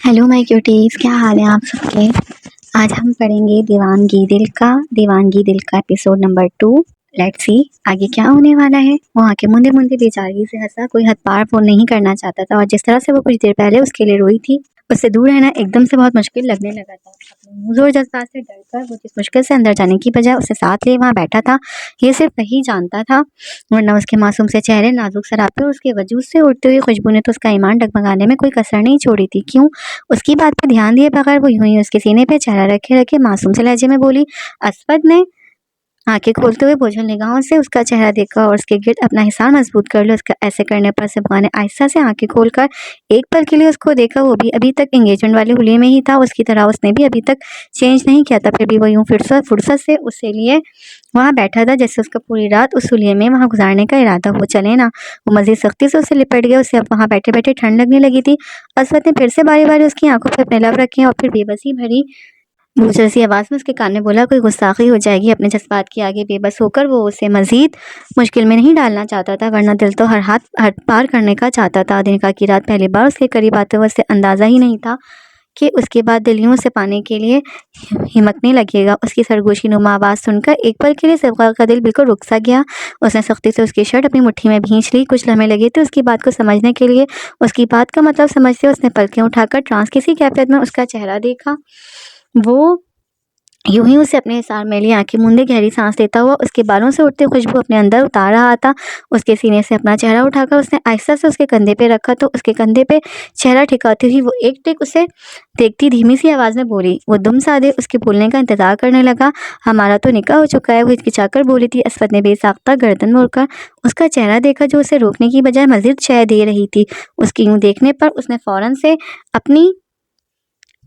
Hello my cuties, क्या हाल है आप सबके। आज हम पढ़ेंगे दीवानगी दिल का एपिसोड नंबर 2। लेट्स सी आगे क्या होने वाला है। वो आंखें मूंदे मूंदे बेचारी से हंसा। कोई हद पार वो नहीं करना चाहता था और जिस तरह से वो कुछ देर पहले उसके लिए रोई थी, उससे दूर रहना एकदम से बहुत मुश्किल लगने लगा था। अपने मुंह और जज्बात से डरकर वो जिस मुश्किल से अंदर जाने की बजाय उसे साथ लिए वहां बैठा था, ये सिर्फ वही जानता था। वरना उसके मासूम से चेहरे, नाजुक सरापे और उसके वजूद से उड़ती हुई खुशबू ने तो उसका ईमान डगमगाने में कोई कसर नहीं छोड़ी थी। क्यों? उसकी बात पे ध्यान दिए बगैर वो यूं ही उसके सीने पे चेहरा रखे रखे मासूम से लहजे में बोली। असफद ने आंखें खोलते हुए बोझल निगाहों से उसका चेहरा देखा और उसके गिर्द अपना हिसार मजबूत कर लिया। उसका ऐसे करने पर सिबा ने आहिस्ता से आंखें खोलकर एक पल के लिए उसको देखा। वो भी अभी तक एंगेजमेंट वाले हुलिये में ही था। उसकी तरह उसने भी अभी तक चेंज नहीं किया था। फिर भी वो यूं फुर्सत से उससे लिए वहां बैठा था, जैसे उसका पूरी रात उस हुलिये में वहां गुजारने का इरादा हो। चले ना। वो मजीद सख्ती से उससे लिपट गया। उसे अब वहां बैठे बैठे ठंड लगने लगी थी। असवद ने फिर से बारी बारी उसकी आंखों पर अपने लब रखे और फिर बेबसी भरी दूसरी सी आवाज में उसके कान में बोला, कोई गुस्ताखी हो जाएगी। अपने जज्बात के आगे बेबस होकर वो उसे मजीद मुश्किल में नहीं डालना चाहता था, वरना दिल तो हद पार करने का चाहता था। दिन का की रात पहली बार उसके करीब आते हुए उसे अंदाजा ही नहीं था कि उसके बाद दिल यूं उसे पाने के लिए हिमकने लगेगा। उसकी सरगोशी नुमा आवाज़ सुनकर एक पल के लिए सिबा का दिल बिल्कुल रुक सा गया। उसने सख्ती से उसकी शर्ट अपनी मुट्ठी में भींच ली। कुछ लम्हे लगे थे उसकी बात को समझने के लिए। उसकी बात का मतलब समझते उसने पलकें उठाकर ट्रांस किसी कैफियत में उसका चेहरा देखा। वो यूं ही उसे अपने हिसार में लिए आंखें मूंदे गहरी सांस लेता हुआ उसके बालों से उठती खुशबू अपने अंदर उतार रहा था। उसके सीने से अपना चेहरा उठाकर उसने आहिस्ता से उसके कंधे पे रखा तो उसके कंधे पे चेहरा ठिकाती हुई वो एक टिक उसे देखती धीमी सी आवाज में बोली। वो दुम साधे उसके बोलने का इंतजार करने लगा। हमारा तो निकाह हो चुका है, वो हिचकिचाकर बोली थी। असफद ने बेसाख्ता गर्दन मोड़कर उसका चेहरा देखा, जो उसे रोकने की बजाय मजीद शय दे रही थी। उसकी यूं देखने पर उसने फौरन से अपनी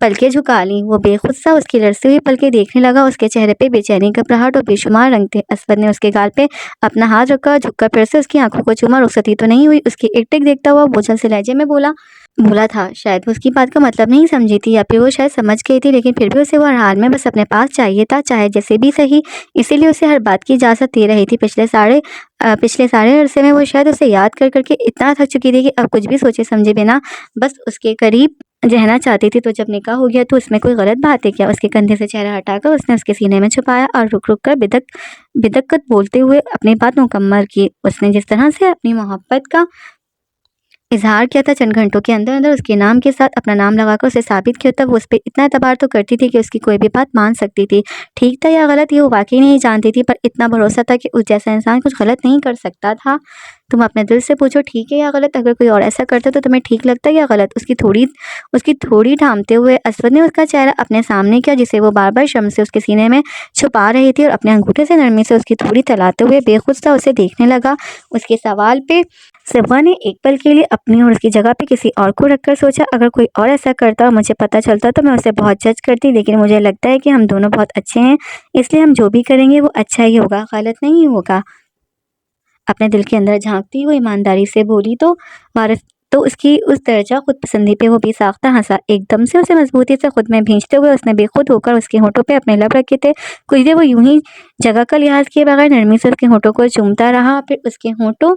पलकें झुका ली। वो बेखुद सा उसकी लड़ती हुई पलकें देखने लगा। उसके चेहरे पे बेचैनी, घबराहट और बेशुमार रंग थे। असफद ने उसके गाल पे अपना हाथ रखा, झुककर फिर से उसकी आंखों को चूमा। रुखसती तो नहीं हुई। उसकी एक टिक देखता हुआ बोझल से लहजे में बोला था। शायद वो उसकी बात का मतलब नहीं समझी थी, या फिर वो शायद समझ गई थी, लेकिन फिर भी उसे वो हर हाल में बस अपने पास चाहिए था, चाहे जैसे भी सही। इसीलिए उसे हर बात की इजाज़त दे रही थी। पिछले सारे अरसे में वो शायद उसे याद कर करके इतना थक चुकी थी कि अब कुछ भी सोचे समझे बिना बस उसके करीब रहना चाहती थी। तो जब निकाह हो गया तो उसमें कोई गलत बात है क्या? उसके कंधे से चेहरा हटाकर उसने उसके सीने में छुपाया और रुक रुक कर बिदकत बोलते हुए अपनी बात मुकम्मल की। उसने जिस तरह से अपनी मोहब्बत का इजहार किया था, चंद घंटों के अंदर अंदर उसके नाम के साथ अपना नाम लगाकर उसे साबित किया था। वो उस पर इतना एतबार तो करती थी कि उसकी कोई भी बात मान सकती थी। ठीक था या गलत ये वो वाकई नहीं जानती थी, पर इतना भरोसा था कि उस जैसा इंसान कुछ गलत नहीं कर सकता था। तुम अपने दिल से पूछो, ठीक है या गलत? अगर कोई और ऐसा करता तो तुम्हें ठीक लगता या गलत? उसकी थोड़ी थामते हुए असवद ने उसका चेहरा अपने सामने किया, जिसे वो बार बार शर्म से उसके सीने में छुपा रही थी, और अपने अंगूठे से नरमी से उसकी थोड़ी तलाते हुए बेखुद सा उसे देखने लगा। उसके सवाल पे सिबा ने एक पल के लिए अपनी और उसकी जगह पे किसी और को रखकर सोचा, अगर कोई और ऐसा करता और मुझे पता चलता तो मैं उसे बहुत जज करती, लेकिन मुझे लगता है कि हम दोनों बहुत अच्छे हैं, इसलिए हम जो भी करेंगे वो अच्छा ही होगा, गलत नहीं होगा। अपने दिल के अंदर झांकती हुई ईमानदारी से बोली तो उसकी उस दर्जा खुद पसंदी पे वो बेसाख्ता हंसा। एकदम से उसे मजबूती से खुद में भींचते हुए उसने बेखुद होकर उसके होठों पे अपने लब रखे थे। कुछ देर वो यूं ही जगह का लिहाज किए बगैर नरमी से उसके होठों को चूमता रहा, फिर उसके होठों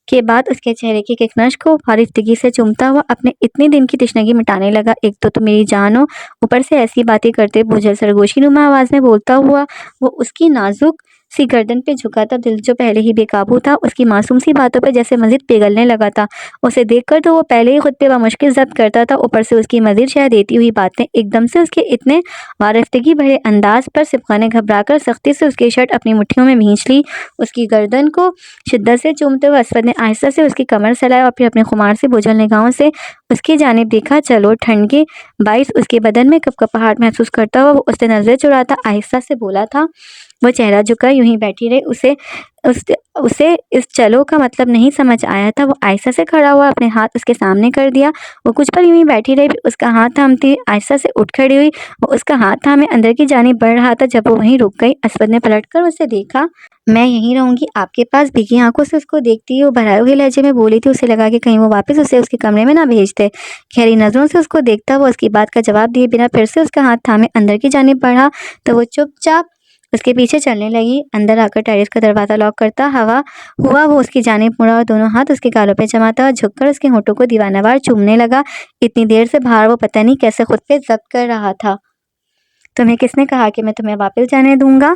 के बाद उसके चेहरे की एक नश को फारिफ्तगी से चूमता हुआ अपने इतने दिन की तशनगी मिटाने लगा। एक तो तुम मेरी जान हो, ऊपर से ऐसी बातें करते। बोझल सरगोशी नुमा आवाज में बोलता हुआ वो उसकी नाजुक सी गर्दन पे झुका था। दिल जो पहले ही बेकाबू था उसकी मासूम सी बातों पे जैसे मजीद पिघलने लगा था। उसे देखकर तो वो पहले ही खुद पे बामुश्किल जब्त करता था, ऊपर से उसकी मजीद शह देती हुई बातें। एकदम से उसके इतने वारफ्तगी भरे अंदाज पर सिबका ने घबराकर सख्ती से उसकी शर्ट अपनी मुट्ठियों में भींच ली। उसकी गर्दन को शिद्दत से चूमते हुए असफद ने आहिस्ता से उसकी कमर सहलाया और फिर अपने खुमार से बोझल निगाहों से उसकी जानिब देखा। चलो ठंड के बाइस उसके बदन में कपकपाहट महसूस करता हुआ वो उससे नजर चुराता आहिस्ता से बोला था। वो चेहरा झुका यूं ही बैठी रही। उसे इस चलो का मतलब नहीं समझ आया था। वो आहिस्ता से खड़ा हुआ, अपने हाथ उसके सामने कर दिया। वो कुछ पल यूं ही बैठी रही, उसका हाथ थामती आहिस्ता से उठ खड़ी हुई। वो उसका हाथ थामे अंदर की जानिब बढ़ रहा था जब वो वहीं रुक गई। असफद ने पलटकर उसे देखा। मैं यहीं रहूंगी आपके पास। भीगी आंखों से उसको देखती वो भराए हुए लहजे में बोली थी। उसे लगा कि कहीं वो वापस उसे उसके कमरे में ना भेज दे। गहरी नजरों से उसको देखता वो उसकी बात का जवाब दिए बिना फिर से उसका हाथ थामे अंदर की जानिब बढ़ा तो वो चुपचाप उसके पीछे चलने लगी। अंदर आकर टेरेस का दरवाज़ा लॉक करता हवा हुआ वो उसकी जानिब मुड़ा और दोनों हाथ उसके गालों पे जमाता और झुककर उसके होठों को दीवानावार चूमने लगा। इतनी देर से बाहर वो पता नहीं कैसे खुद पे ज़ब्त कर रहा था। तुम्हें किसने कहा कि मैं तुम्हें वापस जाने दूंगा?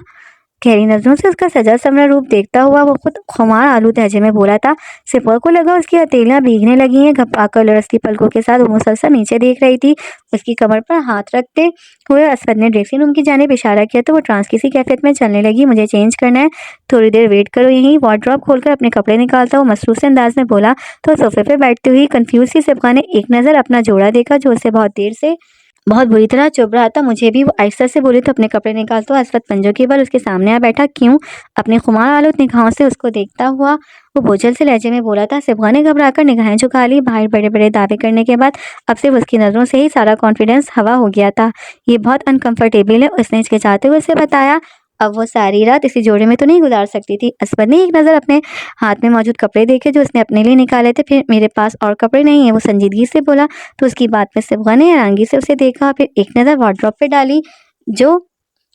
गहरी नजरों से उसका सजा संवरा रूप देखता हुआ वो खुद खुमार आलू लहजे में बोला था। सिपर को लगा उसकी हथेलियां भीगने लगी हैं। घबराकर लड़ती पलकों के साथ वो मुसलसल नीचे देख रही थी। उसकी कमर पर हाथ रखते हुए असफद ने ड्रेसिंग रूम की जानिब इशारा किया तो वो ट्रांस किसी कैफियत में चलने लगी। मुझे चेंज करना है, थोड़ी देर वेट करो यहीं। वार्डरोब खोलकर अपने कपड़े निकालता वो मसरूफ से अंदाज में बोला तो सोफे पे बैठती हुई कंफ्यूज सी सिपका ने एक नज़र अपना जोड़ा देखा जो उसे बहुत बुरी तरह चुभ रहा था। मुझे भी वो आहिस्ता से बोली तो अपने कपड़े निकाल तो असफद पंजों के बल उसके सामने आ बैठा। क्यों? अपने खुमार आलूद निगाहों से उसको देखता हुआ वो बोझल से लहजे में बोला था। सिबगा ने घबराकर निगाहें झुका ली। बाहर बड़े बड़े दावे करने के बाद अब सिर्फ उसकी नज़रों से ही सारा कॉन्फिडेंस हवा हो गया था। ये बहुत अनकंफर्टेबल है, उसने हिचकिचाते हुए उसे बताया। अब वो सारी रात इसी जोड़े में तो नहीं गुजार सकती थी। असफद ने एक नज़र अपने हाथ में मौजूद कपड़े देखे जो उसने अपने लिए निकाले थे। फिर मेरे पास और कपड़े नहीं है, वो संजीदगी से बोला। तो उसकी बात पे सिबगा ने हैरानगी से उसे देखा। फिर एक नज़र वार्डरोब पे डाली जो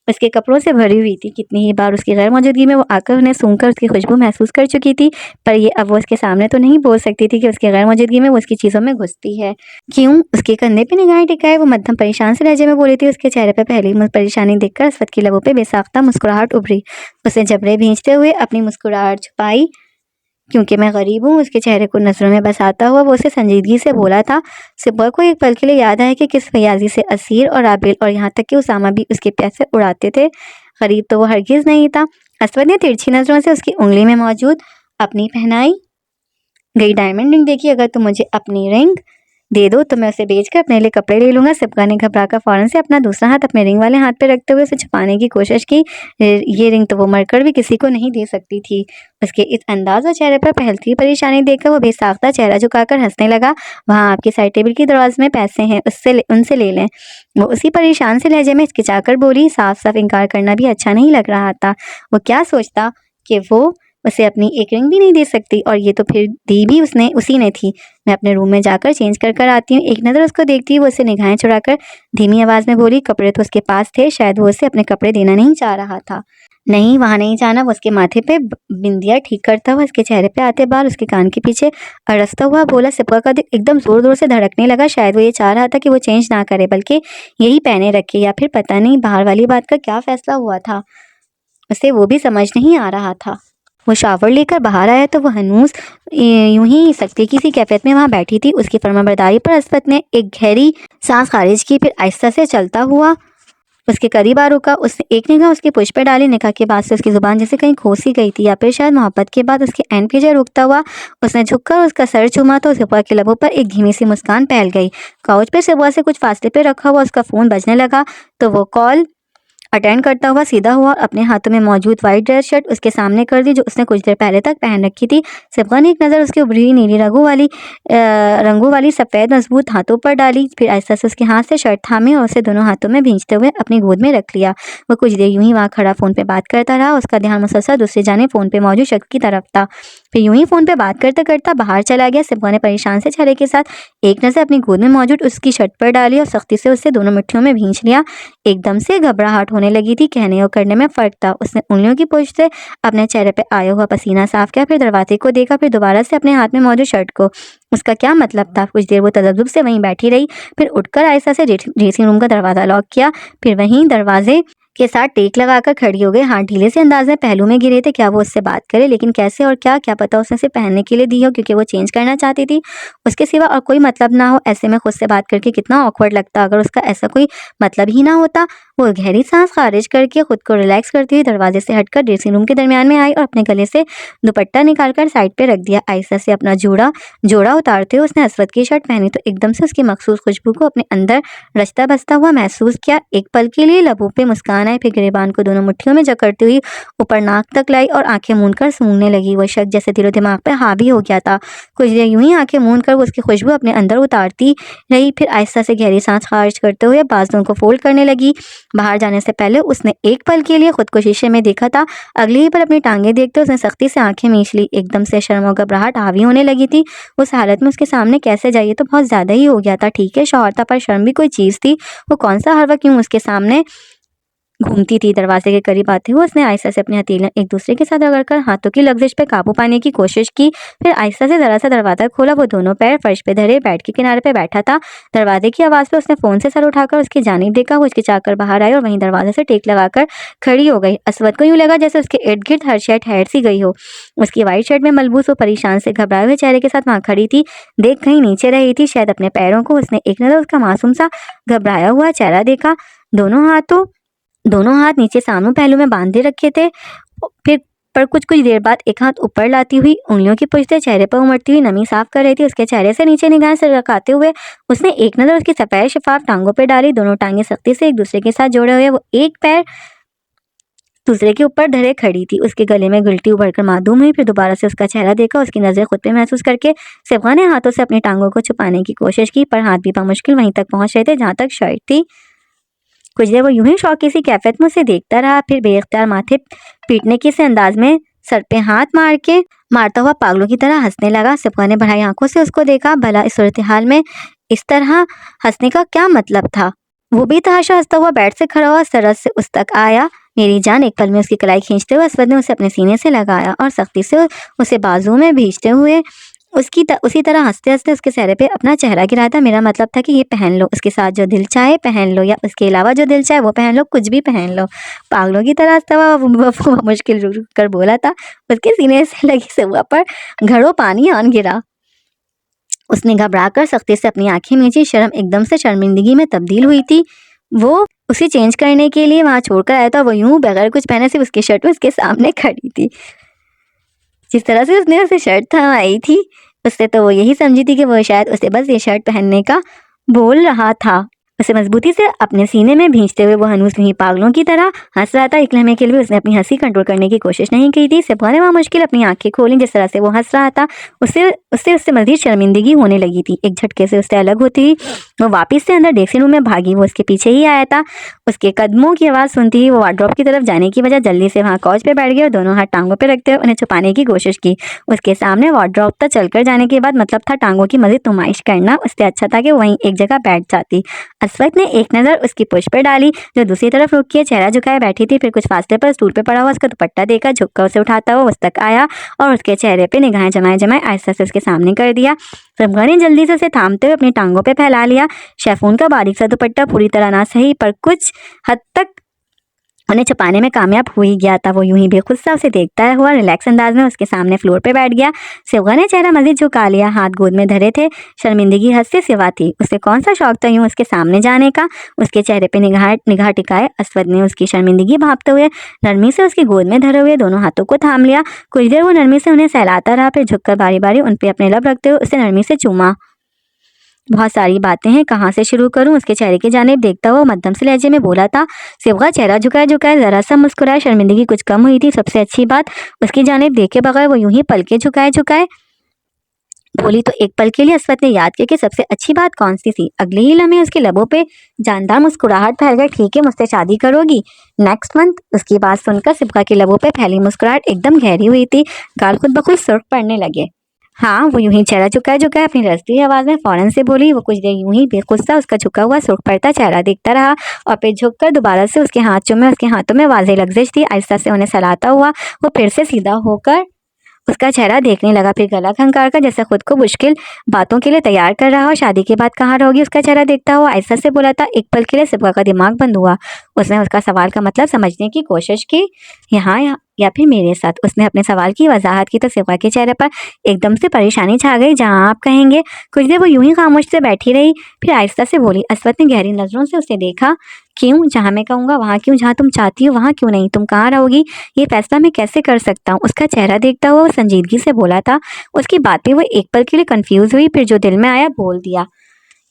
उसके कपड़ों से भरी हुई थी। कितनी ही बार उसकी गैर मौजूदगी में वो आकर उन्हें सूंघकर उसकी खुशबू महसूस कर चुकी थी, पर ये अब वो उसके सामने तो नहीं बोल सकती थी कि उसकी गैर मौजूदगी में वो उसकी चीज़ों में घुसती है। क्यों? उसके कंधे पे निगाहें टिकाए वो मध्यम परेशान से लहजे में बोली थी। उसके चेहरे पर पहली परेशानी देखकर असफद की लबों पे बेसाख्ता मुस्कुराहट उभरी। उसे जबड़े भींचते हुए अपनी मुस्कुराहट छुपाई। क्योंकि मैं गरीब हूँ, उसके चेहरे को नजरों में बसाता हुआ वो उसे संजीदगी से बोला था। सिब्बर को एक पल के लिए याद आया कि किस फयाजी से असीर और आबिल और यहाँ तक कि उसामा भी उसके पैसे उड़ाते थे। गरीब तो वो हरगिज नहीं था। असवद ने तिरछी नजरों से उसकी उंगली में मौजूद अपनी पहनाई गई डायमंड रिंग देखी। अगर तुम मुझे अपनी रिंग दे दो तो मैं उसे बेचकर अपने लिए कपड़े ले लूंगा। सिबका ने घबराकर फौरन से अपना दूसरा हाथ अपने रिंग वाले हाथ पे रखते हुए उसे छुपाने की कोशिश की। ये रिंग तो वो मरकर भी किसी को नहीं दे सकती थी। उसके इस अंदाज और चेहरे पर फैलती परेशानी देखकर वो बेसाख्ता चेहरा झुकाकर हंसने लगा। वहाँ आपकी साइड टेबल की दरवाजे में पैसे हैं, उनसे ले लें। वो उसी परेशान से लहजे में हिचकिचाकर बोली। साफ साफ इनकार करना भी अच्छा नहीं लग रहा था। वो क्या सोचता कि वो उसे अपनी एक रिंग भी नहीं दे सकती, और ये तो फिर दी भी उसी ने थी। मैं अपने रूम में जाकर चेंज कर आती हूँ। एक नज़र उसको देखती हुई वो उसे निगाहें चुराकर धीमी आवाज़ में बोली। कपड़े तो उसके पास थे, शायद वो उसे अपने कपड़े देना नहीं चाह रहा था। नहीं, वहाँ नहीं जाना। वो उसके माथे पे बिंदिया ठीक करता हुआ उसके चेहरे पे आते बाल उसके कान के पीछे अड़सता हुआ बोला। सिपका का दिल एकदम जोर जोर से धड़कने लगा। शायद वो ये चाह रहा था कि वो चेंज ना करे बल्कि यही पहने रखे, या फिर पता नहीं बाहर वाली बात का क्या फैसला हुआ था, उसे वो भी समझ नहीं आ रहा था। वो शावर लेकर बाहर आया तो वो हनूस यूं ही सख्ती की सी कैफियत में वहाँ बैठी थी। उसकी फरमाबरदारी पर असफद ने एक गहरी सांस खारिज की। फिर आहिस्ता से चलता हुआ उसके करीब आ रुका। उसने एक निगाह उसके पुश पे डाली। निगाह के बाद से उसकी जुबान जैसे कहीं खोसी गई थी, या फिर शायद मोहब्बत के बाद उसके एंड पे रुकता हुआ उसने झुककर उसका सर चूमा तो सिबा के लबों पर एक धीमी सी मुस्कान फैल गई। काउच पर सिबा से कुछ फासले पे रखा हुआ उसका फ़ोन बजने लगा तो वो कॉल अटेंड करता हुआ सीधा हुआ और अपने हाथों में मौजूद वाइट ड्रेस शर्ट उसके सामने कर दी जो उसने कुछ देर पहले तक पहन रखी थी। सिबगा ने एक नज़र उसके उभरी नीली रंगों वाली सफ़ेद मजबूत हाथों पर डाली। फिर आहिस्ता से उसके हाथ से शर्ट थामे और उसे दोनों हाथों में भींचते हुए अपनी गोद में रख लिया। वो कुछ देर यूं ही वहाँ खड़ा फ़ोन पे बात करता रहा। उसका ध्यान मुसलसल दूसरी जानिब फ़ोन पे मौजूद शख्स की तरफ था। फिर यूं ही फ़ोन पे बात करते करता बाहर चला गया। सिबगा ने परेशान से चेहरे के साथ एक नज़र अपनी गोद में मौजूद उसकी शर्ट पर डाली और सख्ती से उसे दोनों मुट्ठियों में भींच लिया। एकदम से घबराहट होने लगी थी। कहने और करने में फ़र्क था। उसने उंगलियों की पोंछ से अपने चेहरे पे आया हुआ पसीना साफ किया। फिर दरवाजे को देखा, फिर दोबारा से अपने हाथ में मौजूद शर्ट को। उसका क्या मतलब था? कुछ देर वो तजब्जुब से वहीं बैठी रही। फिर उठकर आहिस्ता से ड्रेसिंग रूम का दरवाज़ा लॉक किया। फिर वहीं दरवाजे के साथ टेक लगाकर खड़ी हो गई। हाथ ढीले से अंदाज में पहलू में गिरे थे। क्या वो उससे बात करे, लेकिन कैसे और क्या पता उसने सिर्फ पहनने के लिए दी हो, क्योंकि वो चेंज करना चाहती थी। उसके सिवा और कोई मतलब ना हो। ऐसे में खुद से बात करके कितना ऑकवर्ड लगता। अगर उसका ऐसा कोई मतलब ही ना होता। वो गहरी सांस खारिज करके खुद को रिलैक्स करती हुई दरवाजे से हटकर ड्रेसिंग रूम के दरमियान में आई और अपने गले से दुपट्टा निकालकर साइड पे रख दिया। आहिस्ता से अपना जोड़ा उतारते हुए उसने असवद की शर्ट पहनी तो एकदम से उसकी मखसूस खुशबू को अपने अंदर रचता बसता हुआ महसूस किया। एक पल के लिए लबों पे मुस्कान आई। फिर गिरेबान को दोनों मुट्ठियों में जकड़ती हुई ऊपर नाक तक लाई और आंखें मूंद कर सूंघने लगी। वो शख्स जैसे दिलो दिमाग पे हावी हो गया था। कुछ देर यूं ही आंखें मूंद कर वो उसकी खुशबू अपने अंदर उतारती रही। फिर आहिस्ता से गहरी सांस खारिज करते हुए बाजुओं को फोल्ड करने लगी। बाहर जाने से पहले उसने एक पल के लिए खुद को शीशे में देखा था। अगली ही पर अपनी टांगे देखते उसने सख्ती से आंखें मीच ली। एकदम से शर्म और घबराहट हावी होने लगी थी। उस हालत में उसके सामने कैसे जाइए तो बहुत ज़्यादा ही हो गया था। ठीक है, शौहर था, पर शर्म भी कोई चीज़ थी। वो कौन सा हर वक्त क्यों उसके सामने घूमती थी। दरवाजे के करीब आते हुए उसने आहिस्ता से अपनी हथेलियां एक दूसरे के साथ रगड़कर हाथों की लग्जिश पे काबू पाने की कोशिश की। फिर आहिस्ता से जरा सा दरवाजा खोला। वो दोनों पैर फर्श पे धरे बेड के किनारे पे बैठा था। दरवाजे की आवाज़ पे उसने फ़ोन से सर उठाकर उसकी जानिब देखा। वो हिचकिचाकर बाहर आई और वहीं दरवाजे से टेक लगाकर खड़ी हो गई। असवद को यूँ लगा जैसे उसके इर्द गिर्द हर शय ठहर सी गई हो। उसकी वाइट शर्ट में मलबूस वो परेशान से घबराए हुए चेहरे के साथ वहाँ खड़ी थी, देख कहीं नीचे रही थी, शायद अपने पैरों को। उसने एक नज़र उसका मासूम सा घबराया हुआ चेहरा देखा। दोनों हाथ नीचे सामने पहलू में बांधे रखे थे। फिर पर कुछ देर बाद एक हाथ ऊपर लाती हुई उंगलियों की पुष्ट चेहरे पर उमड़ती हुई नमी साफ कर रही थी। उसके चेहरे से नीचे निगाहें सरकाते हुए उसने एक नज़र उसकी सफ़ेद शफाफ टांगों पे डाली। दोनों टांगें सख्ती से एक दूसरे के साथ जोड़े हुए वो एक पैर दूसरे के ऊपर धरे खड़ी थी। उसके गले में गिल्टी उभरकर मासूम हुई। फिर दोबारा से उसका चेहरा देखा। उसकी नज़रें खुद पे महसूस करके सिबगा ने हाथों से अपनी टांगों को छुपाने की कोशिश की, पर हाथ भी बामुश्किल वहीं तक पहुंच रहे थे जहाँ तक शर्ट थी। कुछ देर वो यूं ही शौकी सी कैफियत में उसे देखता रहा। फिर बेइख्तियार माथे पीटने के से अंदाज में सर पे हाथ मारता हुआ पागलों की तरह हंसने लगा। सिबगा ने बढ़ाई आंखों से उसको देखा। भला इस सूरत हाल में इस तरह हंसने का क्या मतलब था? वो भी तहाशा हंसता हुआ बेड से खड़ा हुआ सरस से उस तक आया। मेरी जान, एक पल में उसकी कलाई खींचते हुए असवद ने उसे अपने सीने से लगाया और सख्ती से उसे बाजू में भींचते हुए उसी तरह हंसते हंसते उसके चेहरे पे अपना चेहरा गिराया था। मेरा मतलब था कि ये पहन लो, उसके साथ जो दिल चाहे पहन लो, या उसके अलावा जो दिल चाहे वो पहन लो, कुछ भी पहन लो। पागलों की तरह हंसता हुआ वो मुश्किल रुक कर बोला था। उसके सीने से लगी सिबगा पर घड़ों पानी आन गिरा। उसने घबराकर सख्ती से अपनी आंखें मींची। शर्म एकदम से शर्मिंदगी में तब्दील हुई थी। वो उसे चेंज करने के लिए वहां छोड़कर आया था। वो यूं बगैर कुछ पहने सिर्फ उसकी शर्ट में उसके सामने खड़ी थी। जिस तरह से उसने उसे शर्ट थमाई थी, उससे तो वो यही समझी थी कि वो शायद उसे बस ये शर्ट पहनने का बोल रहा था। उसे मजबूती से अपने सीने में भींचते हुए वो हनूस नहीं पागलों की तरह हंस रहा था। एक लम्हे के लिए उसने अपनी हंसी कंट्रोल करने की कोशिश नहीं की थी। सिबगा ने वहाँ मुश्किल अपनी आंखें खोली। जिस तरह से वो हंस रहा था उससे मजीद शर्मिंदगी होने लगी थी। एक झटके से उससे अलग होती हुई वो वापस से अंदर ड्रेसिंग रूम में भागी। वो उसके पीछे ही आया था। उसके कदमों की आवाज़ सुनती ही वो वार्डरोब की तरफ जाने की बजाय जल्दी से वहाँ कॉच पे बैठ गया और दोनों हाथ टांगों पे रखते हुए उन्हें छुपाने की कोशिश की। उसके सामने वार्डरोब तक चलकर जाने के बाद मतलब था टांगों की मजीद नुमाइश करना। उससे अच्छा था कि वहीं एक जगह बैठ जाती। असवद ने एक नज़र उसकी पुश पर डाली जो दूसरी तरफ रुक के चेहरा झुकाए बैठी थी। फिर कुछ फासले पर स्टूल पे पड़ा हुआ उसका दुपट्टा देखा। झुककर उसे उठाता हुआ उस तक आया और उसके चेहरे पे निगाहें जमाए आहिस्ता से उसके सामने कर दिया। सिबगा ने जल्दी से उसे थामते हुए अपनी टांगों पे फैला लिया। शेफून का बारीक सा दुपट्टा पूरी तरह ना सही पर कुछ हद तक उन्हें छुपाने में कामयाब हो ही गया था। वो यूं ही बेखुद उसे देखता हुआ रिलैक्स अंदाज में उसके सामने फ्लोर पे बैठ गया। सिबगा ने चेहरा मजीद झुका लिया, हाथ गोद में धरे थे। शर्मिंदगी हद से सिवा थी। उसे कौन सा शौक था यूं उसके सामने जाने का? उसके चेहरे पे निगाह टिकाए असवद ने उसकी शर्मिंदगी भांपते हुए नरमी से उसकी गोद में धरे हुए दोनों हाथों को थाम लिया। कुछ देर वो नरमी से उन्हें सहलाता रहा। फिर झुककर बारी बारी उन पे अपने लब रखते हुए उसे नरमी से चूमा। बहुत सारी बातें हैं, कहाँ से शुरू करूं? उसके चेहरे की जानिब देखता हुआ मध्यम से लहजे में बोला था। सिबगा चेहरा झुकाए जरा सा मुस्कुराया। शर्मिंदगी कुछ कम हुई थी। सबसे अच्छी बात, उसकी जानिब देखे बगैर वो यूं ही पलके झुकाए बोली। तो एक पल के लिए असवद ने याद किया कि सबसे अच्छी बात कौन सी थी। अगले ही लम्हे उसके लबों पे जानदार मुस्कुराहट फैल गई। ठीक है, मुझसे शादी करोगी नेक्स्ट मंथ? उसकी बात सुनकर सिबगा के लबों पे फैली मुस्कुराहट एकदम गहरी हुई थी। गाल खुद ब खुद सुर्ख पड़ने लगे। हाँ, वो यूं ही चेहरा झुकाए अपनी रसती आवाज में फौरन से बोली। वो कुछ देर यूं ही बेगुस्सा उसका झुका हुआ सुर्ख पड़ता चेहरा देखता रहा और फिर झुककर दोबारा से उसके हाथ चूमे। उसके हाथों में वाज़ेह लग्जिश थी। आहिस्ता से उन्हें सहलाता हुआ वो फिर से सीधा होकर उसका चेहरा देखने लगा। फिर गला खंगार कर जैसे खुद को मुश्किल बातों के लिए तैयार कर रहा हो। शादी के बाद कहाँ रहोगी? उसका चेहरा देखता हुआ आहिस्ता से बोला था। एक पल के लिए सिबगा का दिमाग बंद हुआ। उसने उसका सवाल का मतलब समझने की कोशिश की। यहाँ या फिर मेरे साथ? उसने अपने सवाल की वजाहत की तो सिबगा के चेहरे पर एकदम से परेशानी छा गई। जहाँ आप कहेंगे। कुछ देर वो यूं ही खामोश से बैठी रही। फिर आहिस्ता से बोली। असवद ने गहरी नजरों से उसे देखा। क्यों? जहाँ मैं कहूँगा वहाँ क्यों? जहाँ तुम चाहती हो वहाँ क्यों नहीं? तुम कहाँ रहोगी ये फैसला मैं कैसे कर सकता हूँ? उसका चेहरा देखता हुआ वो संजीदगी से बोला था। उसकी बातें वो एक पल के लिए कंफ्यूज हुई। फिर जो दिल में आया बोल दिया।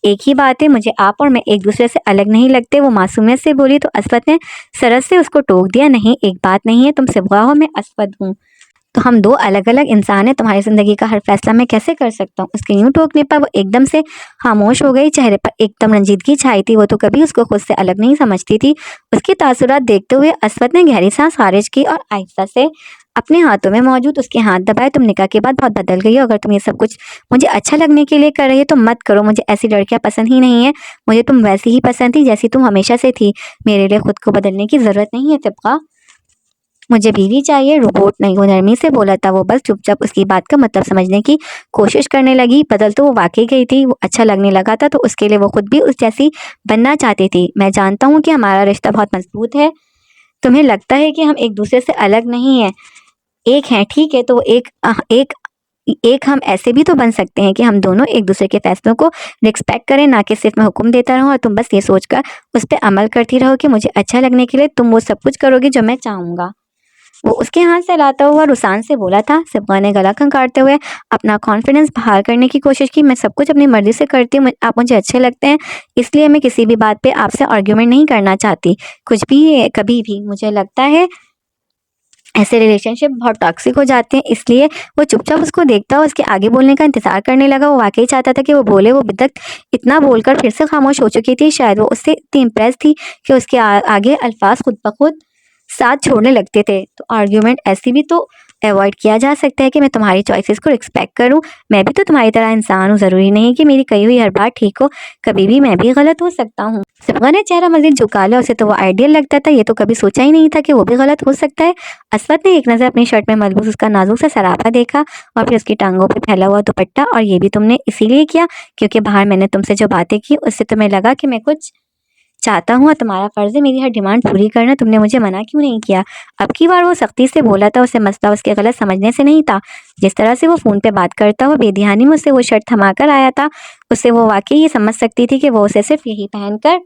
एक ही बात है, मुझे आप और मैं एक दूसरे से अलग नहीं लगते। वो मासूमियत से बोली तो असवद ने सरस से उसको टोक दिया। नहीं, एक बात नहीं है, तुम सिबगा हो, मैं असवद हूँ, तो हम दो अलग अलग इंसान हैं। तुम्हारी जिंदगी का हर फैसला मैं कैसे कर सकता हूँ? उसके यूं टोकने पर वो एकदम से खामोश हो गई। चेहरे पर एकदम रंजीदगी छाई थी। वो तो कभी उसको खुद से अलग नहीं समझती थी। उसकी तासुरात देखते हुए असवद ने गहरी सांस खारिज की और आहिस्ता से अपने हाथों में मौजूद उसके हाथ दबाए। तुम निकाह के बाद बहुत बदल गई हो। अगर तुम ये सब कुछ मुझे अच्छा लगने के लिए कर रही हो तो मत करो। मुझे ऐसी लड़कियां पसंद ही नहीं है। मुझे तुम वैसी ही पसंद थी जैसी तुम हमेशा से थी। मेरे लिए खुद को बदलने की ज़रूरत नहीं है तिब्का। मुझे बीवी चाहिए, रोबोट नहीं। वो नरमी से बोला था। वो बस चुपचाप उसकी बात का मतलब समझने की कोशिश करने लगी। बदल तो वो वाकई गई थी। वो अच्छा लगने लगा था तो उसके लिए वो खुद भी उस जैसी बनना चाहती थी। मैं जानता हूँ कि हमारा रिश्ता बहुत मजबूत है। तुम्हें लगता है कि हम एक दूसरे से अलग नहीं है, एक हैं, ठीक है। तो एक एक हम ऐसे भी तो बन सकते हैं कि हम दोनों एक दूसरे के फैसलों को रिस्पेक्ट करें, ना कि सिर्फ मैं हुक्म देता रहूं और तुम बस ये सोचकर उस पर अमल करती रहो कि मुझे अच्छा लगने के लिए तुम वो सब कुछ करोगी जो मैं चाहूंगा। वो उसके हाथ से लाता हुआ रुसान से बोला था। सिब्गा ने गला खंगारते हुए अपना कॉन्फिडेंस बाहर करने की कोशिश की। मैं सब कुछ अपनी मर्जी से करती हूँ। आप मुझे अच्छे लगते हैं, इसलिए मैं किसी भी बात पे आपसे आर्ग्यूमेंट नहीं करना चाहती, कुछ भी, कभी भी। मुझे लगता है ऐसे रिलेशनशिप बहुत टॉक्सिक हो जाते हैं। इसलिए वो चुपचाप उसको देखता हुआ उसके आगे बोलने का इंतजार करने लगा। वो वाकई चाहता था कि वो बोले। वो अभी तक इतना बोलकर फिर से खामोश हो चुकी थी। शायद वो उससे इतनी इम्प्रेस थी कि उसके आगे अल्फाज खुद ब खुद साथ छोड़ने लगते थे। तो आर्ग्यूमेंट ऐसी भी तो अवॉइड किया जा सकता है कि मैं तुम्हारी चॉइसेस को रिस्पेक्ट करूं। मैं भी तो तुम्हारी तरह इंसान हूं। ज़रूरी नहीं कि मेरी कही हुई हर बात ठीक हो, कभी भी मैं भी गलत हो सकता हूँ। सिब्गा ने चेहरा मजीद झुका लिया। उसे तो वो आइडियल लगता था। ये तो कभी सोचा ही नहीं था कि वो भी गलत हो सकता है। असवद ने एक नज़र अपनी शर्ट में मलबूस उसका नाजुक सा सराफा देखा और फिर उसकी टांगों पे फैला हुआ दुपट्टा। और ये भी तुमने इसीलिए किया क्योंकि बाहर मैंने तुमसे जो बातें की उससे तुम्हें लगा कि मैं कुछ चाहता हूँ और तुम्हारा फर्ज है मेरी हर डिमांड पूरी करना। तुमने मुझे मना क्यों नहीं किया? अब की बार वो सख्ती से बोला था। उसे मसला उसके गलत समझने से नहीं था। जिस तरह से वो फ़ोन पे बात करता हुआ बेध्यानी में उसे वो शर्ट थमा कर आया था, उससे वो वाकई ये समझ सकती थी कि वो उसे सिर्फ यही पहनकर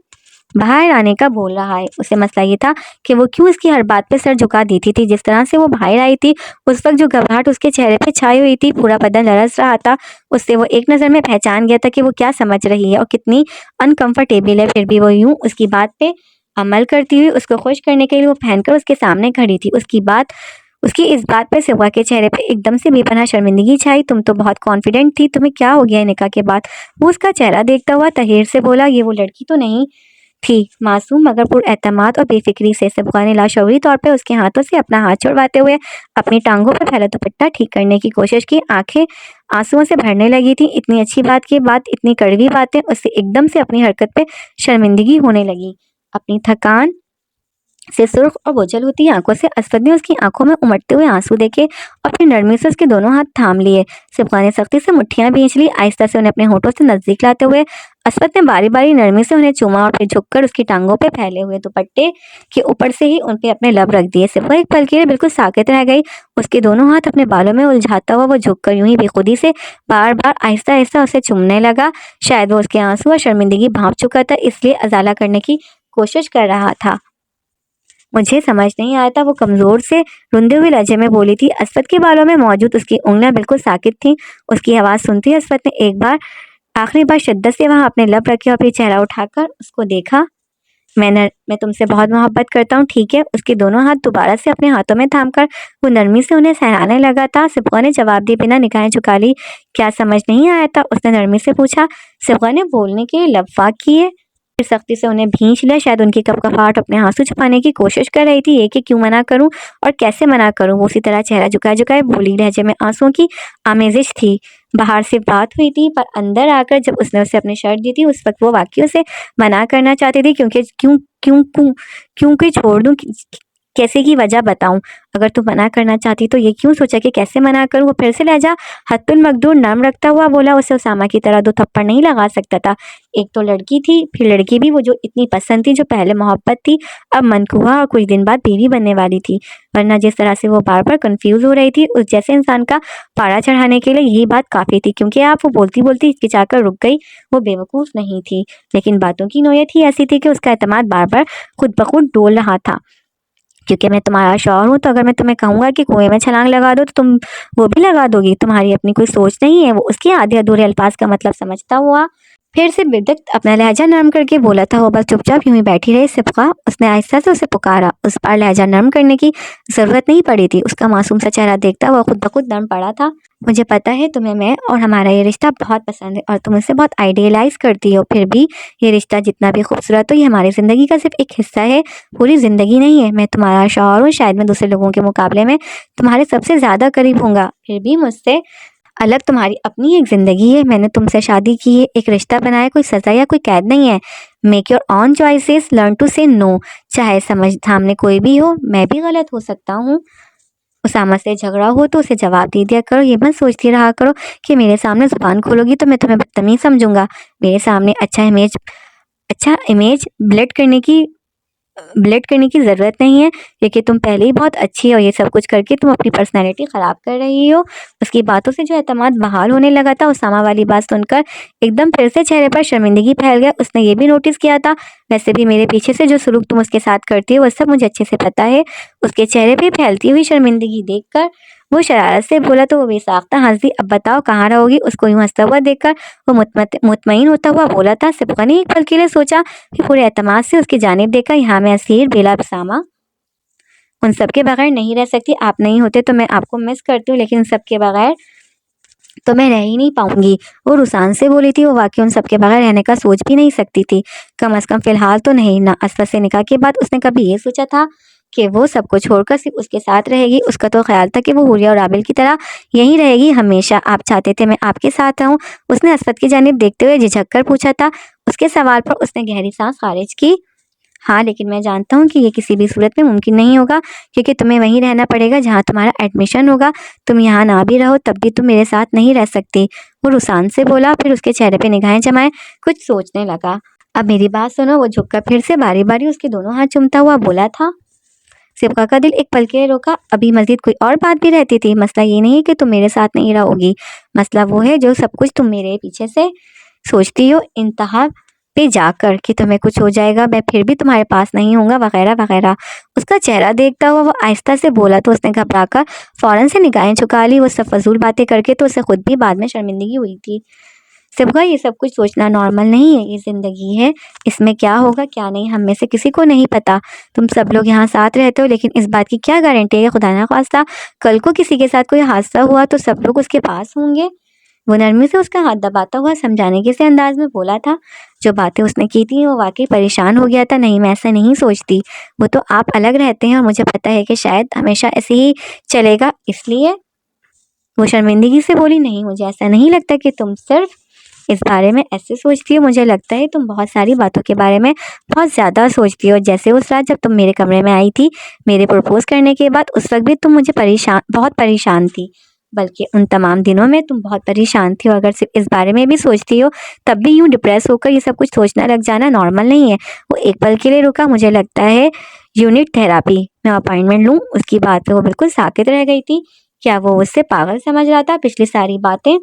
बाहर आने का बोल रहा है। उसे मसला ये था कि वो क्यों इसकी हर बात पे सर झुका देती थी। जिस तरह से वो बाहर आई थी उस वक्त जो घबराहट उसके चेहरे पे छाई हुई थी, पूरा बदन लरस रहा था। उससे वो एक नज़र में पहचान गया था कि वो क्या समझ रही है और कितनी अनकंफर्टेबल है। फिर भी वो यूं उसकी बात पे अमल करती हुई उसको खुश करने के लिए वो पहनकर उसके सामने खड़ी थी। उसकी इस बात पे सिवा के चेहरे पे एकदम से बेपनाह शर्मिंदगी छाई। तुम तो बहुत कॉन्फिडेंट थी, तुम्हें क्या हो गया निकाह के बाद? वो उसका चेहरा देखता हुआ तहीर से बोला। ये वो लड़की तो नहीं थी, मासूम मगर पुरएतमाद और बेफिक्री से। सिब्गा ने लाशऊरी तौर पे उसके हाथों से अपना हाथ छुड़वाते हुए अपनी टांगों पर फैला दुपट्टा ठीक करने की कोशिश की। आंखें आंसुओं से भरने लगी थी। इतनी अच्छी बात के बाद इतनी कड़वी बातें, उससे एकदम से अपनी हरकत पे शर्मिंदगी होने लगी। अपनी थकान से सुर्ख और बोझल होती आंखों से असद ने उसकी आंखों में उमड़ते हुए आंसू देखे और फिर नरमी से उसके दोनों हाथ थाम लिए। सिब्गा ने सख्ती से मुट्ठियां भींच ली। आहिस्ता से उन्हें अपने होठों से नजदीक लाते हुए असद ने बारी बारी नरमी से उन्हें चूमा और फिर झुककर उसकी टांगों पे फैले हुए दुपट्टे के ऊपर से ही उन पे अपने लब रख दिए। सिब्गा एक पल के लिए बिल्कुल साकित रह गई। उसके दोनों हाथ अपने बालों में उलझाता हुआ वो झुककर यूं ही बेखुदी से बार बार आहिस्ता आहिस्ता उसे चूमने लगा। शायद वो उसके आंसू और शर्मिंदगी भांप चुका था, इसलिए अजाला करने की कोशिश कर रहा था। मुझे समझ नहीं आया था, वो कमज़ोर से रुंधे हुए लहजे में बोली थी। असफत के बालों में मौजूद उसकी उंगलियां बिल्कुल साकित थीं। उसकी आवाज़ सुनती असफत ने एक बार आखिरी बार शिद्दत से वहां अपने लब रखे और फिर चेहरा उठाकर उसको देखा। मैं तुमसे बहुत मोहब्बत करता हूँ, ठीक है? उसके दोनों हाथ दोबारा से अपने हाथों में थामकर वो नरमी से उन्हें सहलाने लगा था। सिब्गा ने जवाब दिए बिना निगाहें झुका ली। क्या समझ नहीं आया था? उसने नरमी से पूछा। सिब्गा ने बोलने के लिए लब फाक किए, फिर सख्ती से उन्हें भींच लिया। शायद उनकी कपकपाहट अपने आंसू छुपाने की कोशिश कर रही थी। ये कि क्यों मना करूं और कैसे मना करूं? वो उसी तरह चेहरा झुकाए झुकाए बोली। लहजे में आंसुओं की आमेजिश थी। बाहर से बात हुई थी पर अंदर आकर जब उसने उसे अपनी शर्ट दी थी उस वक्त वो वाकई उसे मना करना चाहती थी। क्योंकि क्यों क्यों क्यों क्यों कोई छोड़ दूं? कैसे की वजह बताऊं? अगर तू मना करना चाहती तो ये क्यों सोचा कि कैसे मना करूं? वो फिर से लहजा हत्तुल मकदूर नर्म रखता हुआ बोला। उसे उसामा की तरह दो थप्पड़ नहीं लगा सकता था। एक तो लड़की थी, फिर लड़की भी वो जो इतनी पसंद थी, जो पहले मोहब्बत थी, अब मनकूहा और कुछ दिन बाद बीवी बनने वाली थी। वरना जिस तरह से वो बार बार कंफ्यूज हो रही थी, उस जैसे इंसान का पारा चढ़ाने के लिए यही बात काफ़ी थी। क्योंकि आप वो बोलती बोलती हिचकिचाकर रुक गई। वो बेवकूफ़ नहीं थी, लेकिन बातों की नोयत ही ऐसी थी कि उसका एतमाद बार बार खुद ब खुद डोल रहा था। क्योंकि मैं तुम्हारा शौहर हूँ, तो अगर मैं तुम्हें कहूँगा कि कुएं में छलांग लगा दो तो तुम वो भी लगा दोगी? तुम्हारी अपनी कोई सोच नहीं है? वो उसके आधे अधूरे अल्फाज का मतलब समझता हुआ फिर से बेधक अपना लहजा नरम करके बोला था। वो बस चुपचाप यूं ही बैठी रही। सिबका उसने आहिस्ता से उसे पुकारा। उस पर लहजा नरम करने की जरूरत नहीं पड़ी थी। उसका मासूम सा चेहरा देखता हुआ खुद ब खुद नरम पड़ा था। मुझे पता है तुम्हें मैं और हमारा ये रिश्ता बहुत पसंद है और तुम इसे बहुत आइडियलाइज करती हो। फिर भी ये रिश्ता जितना भी खूबसूरत हो, ये हमारी ज़िंदगी का सिर्फ एक हिस्सा है, पूरी ज़िंदगी नहीं है। मैं तुम्हारा शौहर हूँ, शायद मैं दूसरे लोगों के मुकाबले में तुम्हारे सबसे ज़्यादा करीब हूँगा। फिर भी मुझसे अलग तुम्हारी अपनी एक ज़िंदगी है। मैंने तुमसे शादी की है, एक रिश्ता बनाया, कोई सज़ा या कोई कैद नहीं है। Make your own choices, learn to say no. चाहे समझ सामने कोई भी हो, मैं भी गलत हो सकता हूँ। उसामा से झगड़ा हो तो उसे जवाब दे दिया करो। ये मत सोचती रहा करो कि मेरे सामने ज़ुबान खोलोगी तो मैं तुम्हें बदतमीज समझूंगा। मेरे सामने अच्छा इमेज ब्लेड करने की ज़रूरत नहीं है, क्योंकि तुम पहले ही बहुत अच्छी हो। ये सब कुछ करके तुम अपनी पर्सनैलिटी ख़राब कर रही हो। उसकी बातों से जो एतमाद बहाल होने लगा था, उसामा वाली बात सुनकर एकदम फिर से चेहरे पर शर्मिंदगी फैल गया। उसने ये भी नोटिस किया था, वैसे भी मेरे पीछे से जो सलूक तुम उसके साथ करती हो वो सब मुझे अच्छे से पता है। उसके चेहरे पर फैलती हुई शर्मिंदगी देखकर वो शरारत से बोला तो वो बेसाख्ता हंस दी। अब बताओ कहाँ रहोगी? उसको यूं हंसता हुआ देखकर वो मुतमईन होता हुआ बोला था। सिबका ने एक पल के लिए सोचा, फिर पूरे एतमाद से उसकी जानिब देखा। यहाँ मैं असीर बेला उसामा उन सब के बगैर नहीं रह सकती। आप नहीं होते तो मैं आपको मिस करती हूँ, लेकिन उन सब के बगैर तो मैं रह ही नहीं पाऊंगी। वो रुसान से बोली थी। वो वाकई उन सब के बगैर रहने का सोच भी नहीं सकती थी, कम अज कम फिलहाल तो नहीं ना। असफत से निकाह के बाद उसने कभी ये सोचा था कि वो सबको छोड़कर सिर्फ उसके साथ रहेगी? उसका तो ख्याल था कि वो हुरिया और आबिल की तरह यहीं रहेगी हमेशा। आप चाहते थे मैं आपके साथ रहूं? उसने असफत की जानिब देखते हुए झिझक कर पूछा था। उसके सवाल पर उसने गहरी सांस खारिज की। हाँ, लेकिन मैं जानता हूँ कि ये किसी भी सूरत में मुमकिन नहीं होगा, क्योंकि तुम्हें वहीं रहना पड़ेगा जहाँ तुम्हारा एडमिशन होगा। तुम यहाँ ना भी रहो तब भी तुम मेरे साथ नहीं रह सकती। वो रुसान से बोला, फिर उसके चेहरे पे निगाहें जमाए कुछ सोचने लगा। अब मेरी बात सुनो। वो झुककर फिर से बारी बारी उसके दोनों हाथ चूमता हुआ बोला था। सिबका का दिल एक पल के लिए रोका। अभी मजीद कोई और बात भी रहती थी। मसला ये नहीं है कि तुम मेरे साथ नहीं रहोगी, मसला वो है जो सब कुछ तुम मेरे पीछे से सोचती हो, इंतहा पे जाकर कि तुम्हें कुछ हो जाएगा, मैं फिर भी तुम्हारे पास नहीं होऊंगा, वगैरह वगैरह। उसका चेहरा देखता हुआ वो आहिस्ता से बोला तो उसने घबराकर फौरन से निगाहें झुका ली। वो सब फजूल बातें करके तो उसे खुद भी बाद में शर्मिंदगी हुई थी। सिबका, ये सब कुछ सोचना नॉर्मल नहीं है। ये ज़िंदगी है, इसमें क्या होगा क्या नहीं हम में से किसी को नहीं पता। तुम सब लोग यहाँ साथ रहते हो, लेकिन इस बात की क्या गारंटी है कि खुदा ना खास्ता कल को किसी के साथ कोई हादसा हुआ तो सब लोग उसके पास होंगे? वो नरमी से उसका हाथ दबाता हुआ समझाने के से अंदाज में बोला था। जो बातें उसने की थी वो वाकई परेशान हो गया था। नहीं, मैं ऐसा नहीं सोचती। वो तो आप अलग रहते हैं और मुझे पता है कि शायद हमेशा ऐसे ही चलेगा, इसलिए वो शर्मिंदगी से बोली। नहीं, मुझे ऐसा नहीं लगता कि तुम सिर्फ इस बारे में ऐसे सोचती हो। मुझे लगता है तुम बहुत सारी बातों के बारे में बहुत ज़्यादा सोचती हो। जैसे उस रात जब तुम मेरे कमरे में आई थी मेरे प्रपोज करने के बाद, उस वक्त भी तुम मुझे बहुत परेशान थी। बल्कि उन तमाम दिनों में तुम बहुत परेशान थी, और अगर सिर्फ इस बारे में भी सोचती हो तब भी यूं डिप्रेस होकर ये सब कुछ सोचना लग जाना नॉर्मल नहीं है। वो एक पल के लिए रुका। मुझे लगता है यूनिट थेरापी मैं अपॉइंटमेंट लूँ? उसकी बात पे वो बिल्कुल साकित रह गई थी। क्या वो उससे पागल समझ रहा था? पिछली सारी बातें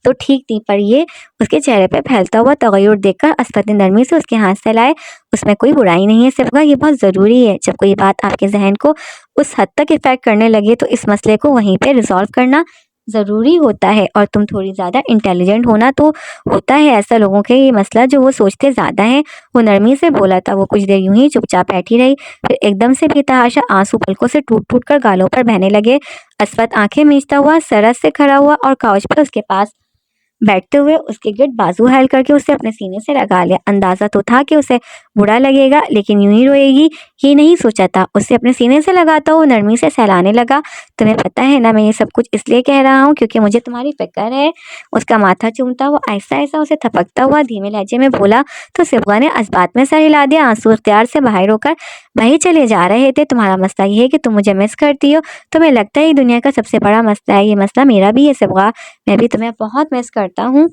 तो ठीक थी, पर ये उसके चेहरे पे फैलता हुआ तगय्युर देखकर असफत ने नरमी से उसके हाथ सहलाए। उसमें कोई बुराई नहीं है सिबका, ये बहुत ज़रूरी है। जब कोई बात आपके जहन को उस हद तक इफ़ेक्ट करने लगे तो इस मसले को वहीं पे रिजॉल्व करना ज़रूरी होता है। और तुम थोड़ी ज़्यादा इंटेलिजेंट होना तो होता है ऐसा लोगों के ये मसला जो वो सोचते ज़्यादा हैं। वो नरमी से बोला था। वो कुछ देर यूं ही चुपचाप बैठी रही, फिर एकदम से बेतहाशा आंसू पलकों से टूट टूट कर गालों पर बहने लगे। असफत आंखें मीचता हुआ सरस से खड़ा हुआ और काउच पर उसके पास बैठते हुए उसके गिर्द बाजू हायल करके उसे अपने सीने से लगा लिया। अंदाजा तो था कि उसे बुरा लगेगा, लेकिन यूं ही रोएगी ये नहीं सोचा था। उसे अपने सीने से लगाता हुआ नरमी से सहलाने लगा। तुम्हें पता है ना, मैं ये सब कुछ इसलिए कह रहा हूँ क्योंकि मुझे तुम्हारी फिक्र है। उसका माथा चूमता हुआ आहिस्ता आहिस्ता उसे थपकता हुआ धीमे लहजे में बोला तो सिबगा ने इस में सर हिला दिया। आंसू इख्तियार से बाहर होकर वही चले जा रहे थे। तुम्हारा मसला ये है कि तुम मुझे मिस करती हो। तुम्हें लगता है ये दुनिया का सबसे बड़ा मसला है। ये मसला मेरा भी है सिबगा, मैं भी तुम्हें बहुत मिस करता हूँ,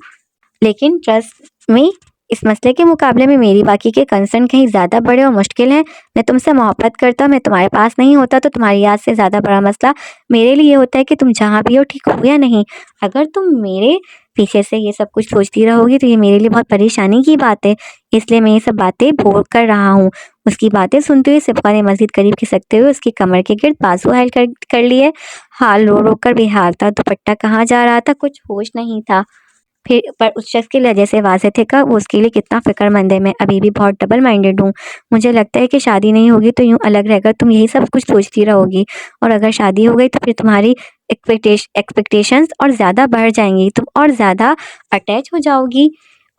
लेकिन ट्रस्ट में इस मसले के मुकाबले में मेरी बाकी के कंसर्न कहीं ज़्यादा बड़े और मुश्किल हैं। मैं तुमसे मोहब्बत करता हूँ। मैं तुम्हारे पास नहीं होता तो तुम्हारी याद से ज़्यादा बड़ा मसला मेरे लिए होता है कि तुम जहाँ भी हो ठीक हो या नहीं। अगर तुम मेरे पीछे से ये सब कुछ सोचती रहोगी तो ये मेरे लिए बहुत परेशानी की बात है, इसलिए मैं ये सब बातें बोल कर रहा हूँ। उसकी बातें सुनते हुए सिबका ने मजीद करीब खिसकते हुए उसकी कमर के गिर्द बाजू हायल कर लिए। हाल रो रो कर बेहाल था। दुपट्टा कहाँ जा रहा था कुछ होश नहीं था। फिर पर उस शख्स के लहजे से वाज़ेह था वो उसके लिए कितना फ़िक्रमंद है। मैं अभी भी बहुत डबल माइंडेड हूँ। मुझे लगता है कि शादी नहीं होगी तो यूँ अलग रहकर तुम यही सब कुछ सोचती रहोगी, और अगर शादी हो गई तो फिर तुम्हारी एक्सपेक्टेशंस और ज़्यादा बढ़ जाएँगी। तुम और ज़्यादा अटैच हो जाओगी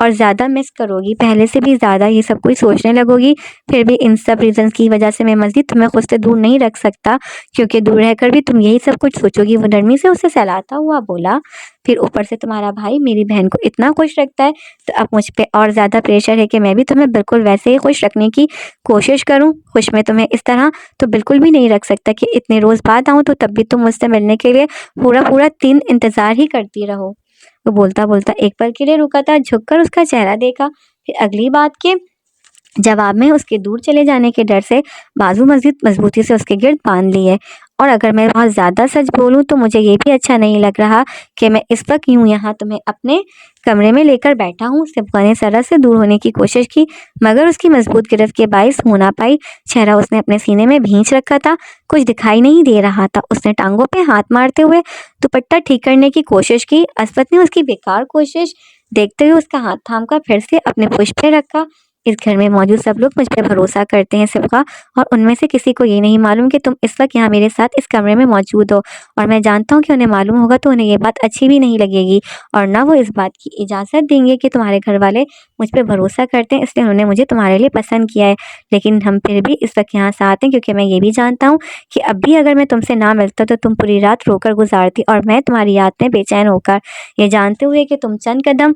और ज़्यादा मिस करोगी, पहले से भी ज़्यादा ये सब कुछ सोचने लगोगी। फिर भी इन सब रीज़न्स की वजह से मैं मज़ीद तुम्हें खुद से दूर नहीं रख सकता, क्योंकि दूर रहकर भी तुम यही सब कुछ सोचोगी। वो नरमी से उसे सहलाता हुआ बोला। फिर ऊपर से तुम्हारा भाई मेरी बहन को इतना खुश रखता है, तो अब मुझ पे और ज़्यादा प्रेशर है कि मैं भी तुम्हें बिल्कुल वैसे ही खुश रखने की कोशिश करूँ। खुश मैं तुम्हें इस तरह तो बिल्कुल भी नहीं रख सकता कि इतने रोज़ बाद आऊँ तो तब भी तुम मुझसे मिलने के लिए पूरा 3 इंतज़ार ही करती रहो। वो बोलता-बोलता एक पल के लिए रुका था, झुककर उसका चेहरा देखा। फिर अगली बात के जवाब में उसके दूर चले जाने के डर से बाजू मज़ीद मज़बूती से उसके गिर्द बाँध लिए। और अगर मैं बहुत ज़्यादा सच बोलूँ तो मुझे ये भी अच्छा नहीं लग रहा कि मैं इस वक़्त यूँ यहाँ तुम्हें अपने कमरे में लेकर बैठा हूँ। सिबा ने ज़रा से दूर होने की कोशिश की, मगर उसकी मज़बूत गिरफ्त के बाइस हो ना पाई। चेहरा उसने अपने सीने में भींच रखा था, कुछ दिखाई नहीं दे रहा था। उसने टाँगों पे हाथ मारते हुए दुपट्टा ठीक करने की कोशिश की। असवद ने उसकी बेकार कोशिश देखते हुए उसका हाथ थामकर फिर से अपने पुश पे रखा। इस घर में मौजूद सब लोग मुझ पे भरोसा करते हैं सिबा, और उनमें से किसी को ये नहीं मालूम कि तुम इस वक्त यहाँ मेरे साथ इस कमरे में मौजूद हो। और मैं जानता हूँ कि उन्हें मालूम होगा तो उन्हें ये बात अच्छी भी नहीं लगेगी, और ना वो इस बात की इजाज़त देंगे कि तुम्हारे घर वाले मुझ पे भरोसा करते हैं इसलिए उन्होंने मुझे तुम्हारे लिए पसंद किया है। लेकिन हम फिर भी इस वक्त यहाँ साथ हैं, क्योंकि मैं ये भी जानता हूँ कि अब भी अगर मैं तुमसे ना मिलता तो तुम पूरी रात रोकर गुजारती, और मैं तुम्हारी याद में बेचैन होकर, ये जानते हुए कि तुम चंद कदम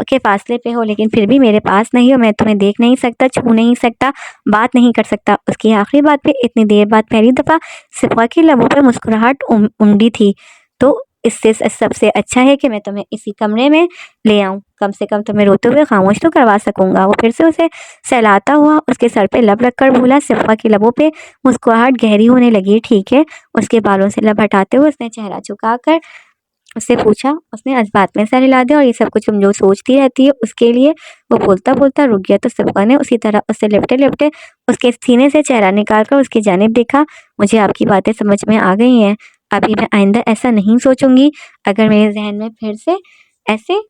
के फासले पे हो लेकिन फिर भी मेरे पास नहीं हो। मैं तुम्हें देख नहीं सकता, छू नहीं सकता, बात नहीं कर सकता। उसकी आखिरी बात पे इतनी देर बाद पहली दफ़ा सिफा के लबों पर मुस्कुराहट उमड़ी थी। तो इससे सबसे अच्छा है कि मैं तुम्हें इसी कमरे में ले आऊँ, कम से कम तुम्हें रोते हुए खामोश तो करवा सकूँगा। वो फिर से उसे सहलाता हुआ उसके सर पे लब रखकर बोला। सिफा के लबों पे मुस्कुराहट गहरी होने लगी। ठीक है, उसके बालों से लब हटाते हुए उसने चेहरा झुकाकर उससे पूछा। उसने इस बात में सर हिला दिया, और ये सब कुछ तुम जो सोचती रहती है उसके लिए। वो बोलता-बोलता रुक गया, तो सिबा ने उसी तरह उससे लिपटे-लिपटे उसके सीने से चेहरा निकालकर उसकी जानिब देखा। मुझे आपकी बातें समझ में आ गई हैं। अभी मैं आइंदा ऐसा नहीं सोचूंगी। अगर मेरे ज़हन में फिर से ऐसे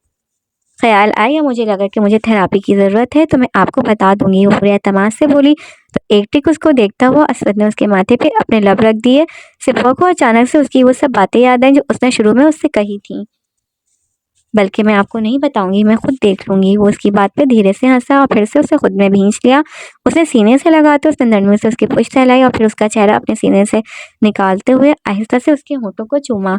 ख़्याल आए या मुझे लगा कि मुझे थेरेपी की ज़रूरत है तो मैं आपको बता दूंगी। वो पूरे एतमाद से बोली। तो एक टिक उसको देखता हुआ असवद ने उसके माथे पे अपने लब रख दिए। सिबा को अचानक से उसकी वो सब बातें याद आई जो उसने शुरू में उससे कही थी। बल्कि मैं आपको नहीं बताऊंगी, मैं खुद देख लूंगी। वो उसकी बात पे धीरे से हंसा और फिर से उसे खुद में भींच लिया। उसने सीने से लगाते उसने नरमी से उसकी पुश्त सहलाई और फिर उसका चेहरा अपने सीने से निकालते हुए आहिस्ता से उसके होठों को चूमा।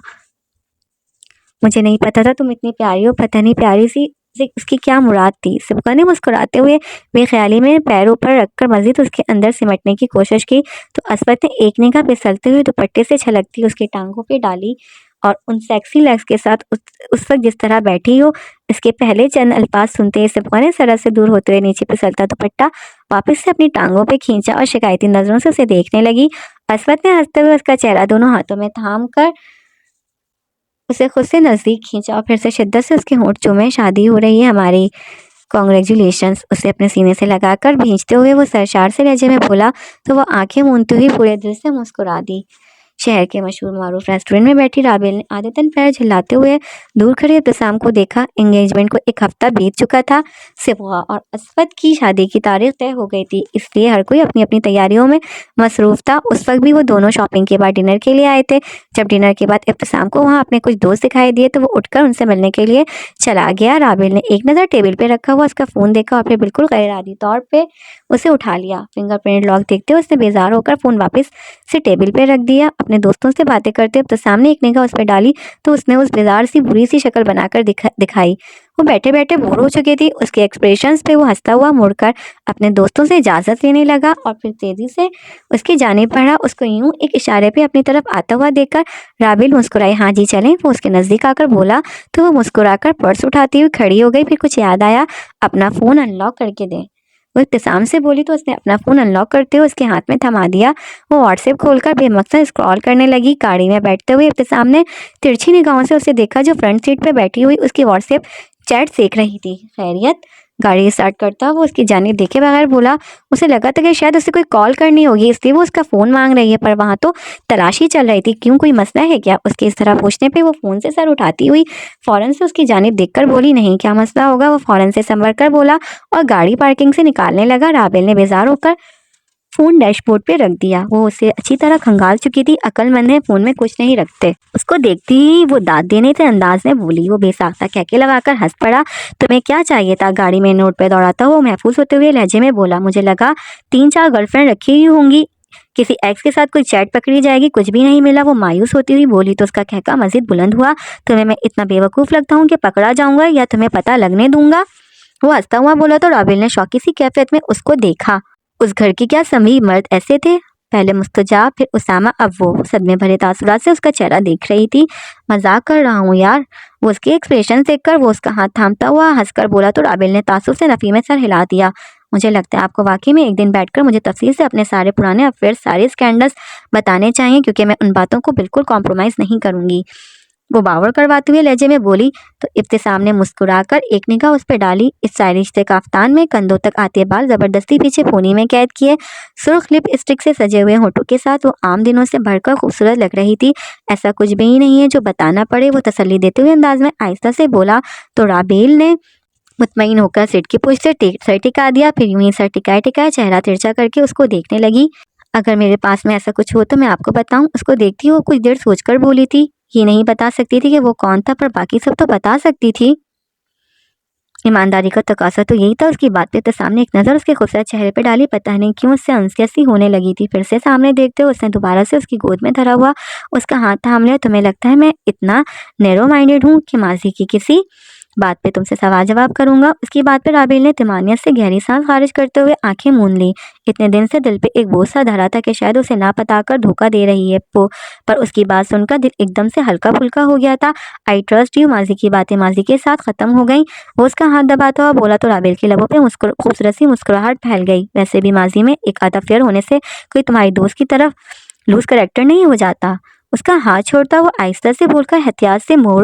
मुझे नहीं पता था तुम इतनी प्यारी हो, पता नहीं प्यारी सी से उसकी क्या मुराद थी। सिबका ने मुस्कुराते हुए बेख्याली में पैरों पर रखकर मजीद उसके अंदर सिमटने की कोशिश की, तो असवद ने एक निगाह फिसलते हुए दुपट्टे से छलकती उसकी टांगों पे डाली और उन सेक्सी लेग्स के साथ उस वक्त जिस तरह बैठी हो, इसके पहले चंद अल्फाज सुनते ही सिबका ने सरस से दूर होते हुए नीचे फिसलता दुपट्टा वापस से अपनी टांगों पे खींचा और शिकायती नजरों से उसे देखने लगी। असवद ने हंसते हुए उसका चेहरा दोनों हाथों में थाम कर उसे खुद से नज़दीक खींचा और फिर से शिद्दत से उसके होंठ चूमे। शादी हो रही है हमारी, कॉन्ग्रेचुलेशंस, उसे अपने सीने से लगाकर भींचते हुए वो सरशार से लहजे में बोला, तो वह आंखें मूंदते हुए पूरे दिल से मुस्कुरा दी। शहर के मशहूर मारूफ रेस्टोरेंट में बैठी राबेल ने आदतन पैर झिल्लाते हुए दूर खड़े इब्तिसाम को देखा। एंगेजमेंट को एक हफ्ता बीत चुका था। सिबगा और असफद की शादी की तारीख तय हो गई थी, इसलिए हर कोई अपनी अपनी तैयारियों में मसरूफ था। उस वक्त भी वो दोनों शॉपिंग के बाद डिनर के लिए आए थे। जब डिनर के बाद इब्तिसाम को वहाँ अपने कुछ दोस्त दिखाई दिए तो वो उठकर उनसे मिलने के लिए चला गया। राबेल ने एक नज़र टेबल पे रखा हुआ उसका फ़ोन देखा और फिर बिल्कुल गैर आदी तौर पर उसे उठा लिया। फिंगरप्रिंट लॉक देखते हुए उसने बेजार होकर फ़ोन वापस से टेबल पे रख दिया। अपने दोस्तों से बातें करते अब तो सामने एक निगाह उस पर डाली तो उसने उस बेजार सी बुरी सी शक्ल बनाकर दिखाई। वो बैठे बैठे बोर हो चुकी थी। उसके एक्सप्रेशंस पे वो हंसता हुआ मुड़कर अपने दोस्तों से इजाज़त लेने लगा और फिर तेज़ी से उसकी जानिब बढ़ा। उसको यूं एक इशारे पे अपनी तरफ आता हुआ देखकर राबिल मुस्कुराई। हाँ जी चलें, वो उसके नज़दीक आकर बोला तो वो मुस्कुराकर पर्स उठाती हुई खड़ी हो गई। फिर कुछ याद आया, अपना फ़ोन अनलॉक करके दें। वो इब्तिसाम से बोली तो उसने अपना फ़ोन अनलॉक करते हुए उसके हाथ में थमा दिया। वो व्हाट्सएप खोलकर बेमकसद स्क्रॉल करने लगी। गाड़ी में बैठते हुए इब्तिसाम ने तिरछी निगाहों से उसे देखा जो फ्रंट सीट पर बैठी हुई उसकी व्हाट्सएप चैट देख रही थी। खैरियत, गाड़ी स्टार्ट करता वो उसकी जानिब देखे बगैर बोला। उसे लगा था कि शायद उसे कोई कॉल करनी होगी, इसलिए वो उसका फ़ोन मांग रही है, पर वहाँ तो तलाशी चल रही थी। क्यों, कोई मसला है क्या? उसके इस तरह पूछने पे वो फ़ोन से सर उठाती हुई फ़ौरन से उसकी जानिब देखकर बोली, नहीं क्या मसला होगा? वो फ़ौरन से संभल कर बोला और गाड़ी पार्किंग से निकालने लगा। राबेल ने बेजार होकर फ़ोन डैशबोर्ड पे रख दिया। वो उसे अच्छी तरह खंगाल चुकी थी। अक्लमंद है, फ़ोन में कुछ नहीं रखते। उसको देखती ही वो दाँत देने से अंदाज में बोली। वो बेसाख्ता कहके लगाकर हंस पड़ा। तुम्हें क्या चाहिए था? गाड़ी में नोट पे दौड़ाता हुआ महफूज होते हुए लहजे में बोला। मुझे लगा 3-4 गर्लफ्रेंड रखी हुई होंगी, किसी एक्स के साथ कोई चैट पकड़ी जाएगी। कुछ भी नहीं मिला। वो मायूस होती हुई बोली तो उसका कहका मजीद बुलंद हुआ। तुम्हें मैं इतना बेवकूफ़ लगता हूँ कि पकड़ा जाऊँगा या तुम्हें पता लगने दूंगा? वो हंसता हुआ बोला तो राबेल ने शौकी सी कैफियत में उसको देखा। उस घर के क्या सभी मर्द ऐसे थे? पहले मुस्तजा, फिर उसामा, अब वो सदमे भरे तासुरात से उसका चेहरा देख रही थी। मजाक कर रहा हूँ यार। वो उसके एक्सप्रेशन देखकर वो उसका हाथ थामता हुआ हंसकर बोला तो राबेल ने तासुर से नफी में सर हिला दिया। मुझे लगता है आपको वाकई में एक दिन बैठकर मुझे तफसील से अपने सारे पुराने अफेयर, सारे स्कैंडल्स बताने चाहिए, क्योंकि मैं उन बातों को बिल्कुल कॉम्प्रोमाइज़ नहीं करूँगी। वो बावर करवाते हुए लहजे में बोली तो इब्तिसाम ने मुस्कुराकर एक निगाह उस पर डाली। इस स्टाइलिश से काफ्तान में कंधों तक आते बाल जबरदस्ती पीछे पोनी में कैद किए, सुर्ख लिपस्टिक से सजे हुए होठों के साथ वो आम दिनों से बढ़कर खूबसूरत लग रही थी। ऐसा कुछ भी ही नहीं है जो बताना पड़े, वो तसल्ली देते हुए अंदाज में आहिस्ता से बोला तो राबेल ने मुतमईन होकर सिट की पूछ से सर टिका दिया। फिर यूं ही सर टिकाए टिकाए चेहरा तिरछा करके उसको देखने लगी। अगर मेरे पास में ऐसा कुछ हो तो मैं आपको बताऊं? उसको देखती वो कुछ देर सोचकर बोली थी। ये नहीं बता सकती थी कि वो कौन था, पर बाकी सब तो बता सकती थी। ईमानदारी का तकाजा तो यही था। उसकी बात पे तो सामने एक नज़र उसके खूबसूरत चेहरे पे डाली। पता नहीं क्यों उससे अनसियत सी होने लगी थी। फिर से सामने देखते हुए उसने दोबारा से उसकी गोद में धरा हुआ उसका हाथ थाम लिया। तुम्हें लगता है मैं इतना नैरो माइंडेड हूँ कि माजी की किसी बात पे तुमसे सवाल जवाब करूंगा? उसकी बात पे राबेल ने तिमानियत से गहरी सांस खारिज करते हुए आंखें मूंद ली। इतने दिन से दिल पे एक बोझ सा धरा था कि शायद उसे ना बताकर धोखा दे रही है वो, पर उसकी बात सुनकर दिल एकदम से हल्का फुल्का हो गया था। I trust you. माजी की बातें माजी के साथ खत्म हो गई। वो उसका हाथ दबाता हुआ बोला तो राबेल के लबों पे खूबसूरत सी मुस्कुराहट फैल गई। वैसे भी माजी में एक आधा फेयर होने से कोई तुम्हारी दोस्त की तरफ लूज करेक्टर नहीं हो जाता। उसका हाथ छोड़ता वो आहिस्ता से बोलकर एहतियात से मोड़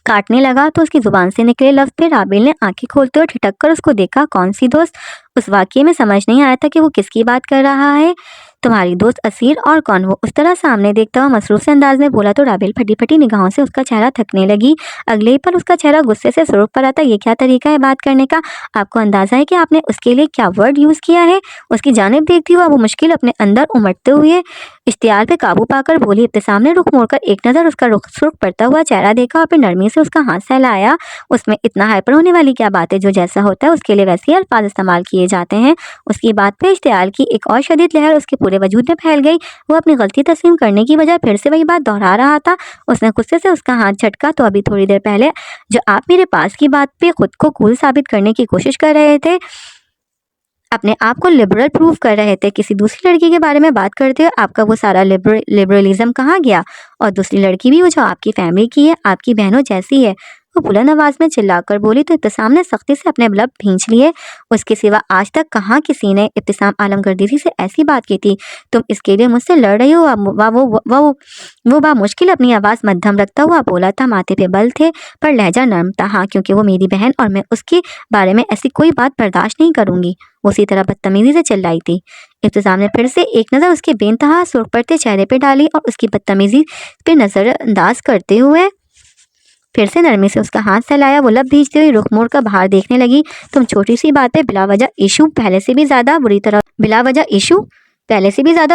काटने लगा तो उसकी जुबान से निकले लफ्ज पे राबेल ने आंखें खोलते हुए ठिठक कर उसको देखा। कौन सी दोस्त? उस वाकये में समझ नहीं आया था कि वो किसकी बात कर रहा है। तुम्हारी दोस्त असीर, और कौन? वो उस तरह सामने देखता हुआ मसरूफ से अंदाज में बोला तो राबेल फटी फटी निगाहों से उसका चेहरा थकने लगी। अगले ही पल उसका चेहरा गुस्से से सुर्ख पर आता। ये क्या तरीका है बात करने का? आपको अंदाजा है कि आपने उसके लिए क्या वर्ड यूज़ किया है? उसकी जानिब देखती हुआ वो मुश्किल अपने अंदर उमटते हुए इश्तियाल पे काबू पाकर बोली। इब्तिसाम ने रुख मोड़कर एक नज़र उसका रुख सुर्ख पड़ता हुआ चेहरा देखा और फिर नरमी से उसका हाथ सहलाया। उसमें इतना हाइपर होने वाली क्या बात है? जो जैसा होता है उसके लिए वैसे ही अल्फाज इस्तेमाल किए जाते हैं। उसकी बात पे इश्तियाल की एक और शदीद लहर उसके पूरे वजूद में फैल गई। वो अपनी गलती तस्लीम करने की बजाय फिर से वही बात दोहरा रहा था। उसने गुस्से से उसका हाथ झटका तो अभी थोड़ी देर पहले जो आप मेरे पास की बात पे खुद को कूल साबित करने की कोशिश कर रहे थे, अपने आप को लिबरल प्रूव कर रहे थे, किसी दूसरी लड़की के बारे में बात करते हुए आपका वो सारा लिबरलिज्म कहाँ गया? और दूसरी लड़की भी वो जो आपकी फैमिली की है, आपकी बहनों जैसी है। वो बुलंद आवाज में चिल्लाकर बोली तो इब्तिसाम ने सख्ती से अपने लब भींच लिए। उसके सिवा आज तक कहाँ किसी ने इब्तिसाम आलमगीर से ऐसी बात की थी? तुम इसके लिए मुझसे लड़ रही हो? वो बा मुश्किल अपनी आवाज़ मध्यम रखता हुआ बोला था। माथे पे बल थे पर लहजा नर्म था। हाँ, क्योंकि वो मेरी बहन और मैं उसके बारे में ऐसी कोई बात बर्दाश्त नहीं करूँगी। वो उसी तरह बदतमीजी से चिल्लाई थी। इब्तिसाम ने फिर से एक नज़र उसके बेनतहा सुर्ख पड़ते चेहरे पे डाली और उसकी बदतमीजी पे नज़रअंदाज करते हुए फिर से नरमी से उसका हाथ सहलाया। वो लब भींचते हुए रुख मोड़ कर बाहर देखने लगी। तुम छोटी सी बात पे बिलावजह इशू पहले से भी ज़्यादा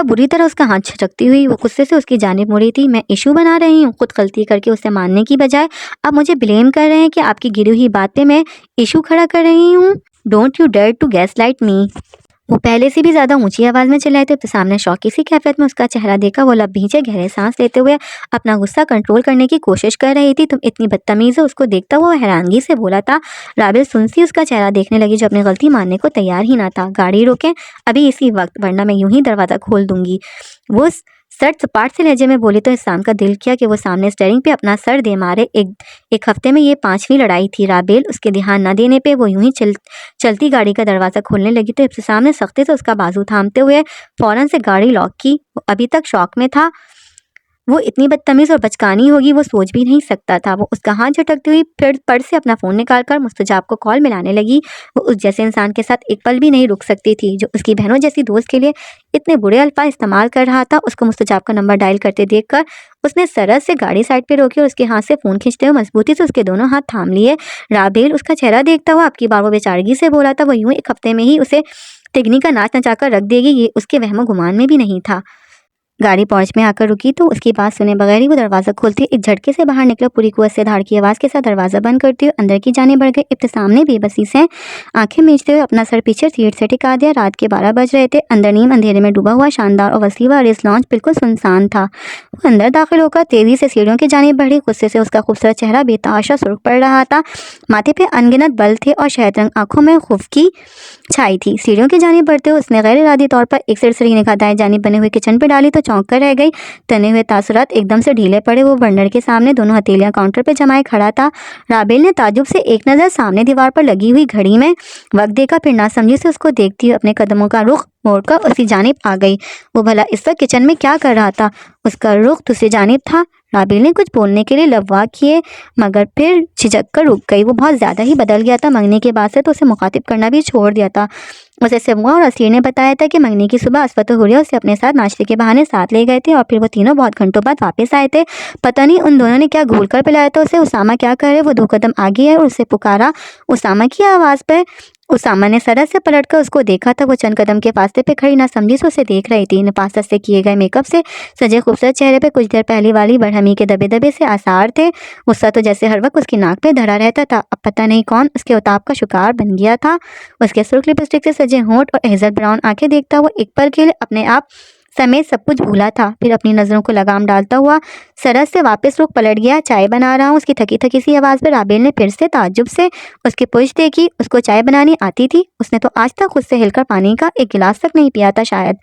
बुरी तरह उसका हाथ झटकती हुई वो गुस्से से उसकी जानिब मुड़ी थी। मैं इशू बना रही हूँ? खुद गलती करके उसे मानने की बजाय अब मुझे ब्लेम कर रहे हैं कि आपकी गिरी हुई बात पे मैं इशू खड़ा कर रही हूँ। Don't you dare to gaslight me. वो पहले से भी ज़्यादा ऊंची आवाज़ में चिल्लाए थे। तो सामने शौकी सी कैफियत में उसका चेहरा देखा। वो लब भींचे गहरे सांस लेते हुए अपना गुस्सा कंट्रोल करने की कोशिश कर रही थी। तुम इतनी बदतमीज़ हो? उसको देखता हुआ हैरानगी से बोला था। राबेल सुनसी उसका चेहरा देखने लगी जो अपनी गलती मानने को तैयार ही ना था। गाड़ी रोकें अभी इसी वक्त, वरना मैं यूं ही दरवाज़ा खोल दूंगी। वो सर सपाट से लहजे में बोली तो इस्लाम का दिल किया कि वो सामने स्टेयरिंग पे अपना सर दे मारे। एक हफ्ते में ये 5वीं लड़ाई थी। राबेल उसके ध्यान न देने पे वो यूं ही चलती गाड़ी का दरवाज़ा खोलने लगी तो इब्तिसाम ने सख्ती से उसका बाजू थामते हुए फ़ौरन से गाड़ी लॉक की। वो अभी तक शॉक में था। वो इतनी बदतमीज और बचकानी होगी वो सोच भी नहीं सकता था। वो उसका हाथ झटकती हुई फिर पर्स से अपना फ़ोन निकालकर मुस्तजाब को कॉल मिलाने लगी। वो उस जैसे इंसान के साथ एक पल भी नहीं रुक सकती थी जो उसकी बहनों जैसी दोस्त के लिए इतने बुरे अल्फाज इस्तेमाल कर रहा था। उसको मुस्तजाब का नंबर डायल करते देखकर उसने सरस से गाड़ी साइड पे रोकी और उसके हाथ से फ़ोन खींचते हुए मजबूती से उसके दोनों हाथ थाम लिए। राबेल उसका चेहरा देखता हुआ अब की बार वो बेचारगी से बोला था वो यूं एक हफ्ते में ही उसे तिगनी का नाच नचाकर रख देगी, ये उसके वहमो गुमान में भी नहीं था। गाड़ी पहुंच में आकर रुकी तो उसकी बात सुने बगैर ही वो दरवाज़ा खोलती एक झटके से बाहर निकला। पूरी कुव्वत से धाड़ की आवाज़ के साथ दरवाज़ा बंद करते हुए अंदर की जाने बढ़ गए। इब्तिसाम ने बेबसी से आंखें मीचते हुए अपना सर पीछे सीट से टिका दिया। रात के 12 बज रहे थे। अंदर नीम अंधेरे में डूबा हुआ शानदार और वसी व रेस लॉन्च बिल्कुल सुनसान था। वो अंदर दाखिल होकर तेजी से सीढ़ियों की जानिब बढ़ी। गुस्से से उसका खूबसूरत चेहरा बेतहाशा सुर्ख पड़ रहा था। माथे पे अनगिनत बल थे और शहद रंग आंखों में खौफ की छाई थी। सीढ़ियों की जानिब बढ़ते हुए उसने गैर इरादी तौर पर एक सिरसरी निगाह दाएं जानिब बने हुए किचन पर डाली तो चौंक कर रह गई। तने हुए तासुरात एकदम से ढीले पड़े। वो बर्नर के सामने दोनों हथेलियां काउंटर पे जमाए खड़ा था। राबेल ने ताजुब से एक नज़र सामने दीवार पर लगी हुई घड़ी में वक्त देखा, फिर नासमझी से उसको देखती हुए अपने कदमों का रुख मोड़कर उसकी जानिब आ गई। वो भला इस वक्त किचन में क्या कर रहा था? उसका रुख दूसरी जानिब था। राबेल ने कुछ बोलने के लिए लबवा किए मगर फिर झिझक कर रुक गई। वो बहुत ज़्यादा ही बदल गया था। मंगनी के बाद से तो उसे मुखातिब करना भी छोड़ दिया था। उसे सिमवा और असीर ने बताया था कि मंगनी की सुबह असफत और हुरिया उसे अपने साथ नाश्ते के बहाने साथ ले गए थे और फिर वो तीनों बहुत घंटों बाद वापस आए थे। पता नहीं उन दोनों ने क्या घोल कर पिलाया था उसे। उसामा क्या करे? वो 2 कदम आगे है और उसे पुकारा उसामा की आवाज़ पे। उसामा ने सरस से पलटकर उसको देखा था। वो चंद कदम के फासले पे खड़ी नासमझी से उसे देख रही थी। नफासत से किए गए मेकअप से सजे खूबसूरत चेहरे पे कुछ देर पहले वाली बरहमी के दबे दबे से आसार थे। गुस्सा तो जैसे हर वक्त उसकी नाक पे धरा रहता था। अब पता नहीं कौन उसके उताप का शिकार बन गया था। उसके सुर्ख लिपस्टिक से सजे होंठ और हेज़ल ब्राउन आंखें देखता हुआ एक पल के लिए अपने आप समेत सब कुछ भूला था। फिर अपनी नज़रों को लगाम डालता हुआ सरस से वापस रुख पलट गया। चाय बना रहा हूँ, उसकी थकी थकी सी आवाज़ पर राबेल ने फिर से ताज्जुब से उसकी पुछ देखी। उसको चाय बनानी आती थी? उसने तो आज तक खुद से हिलकर पानी का एक गिलास तक नहीं पिया था। शायद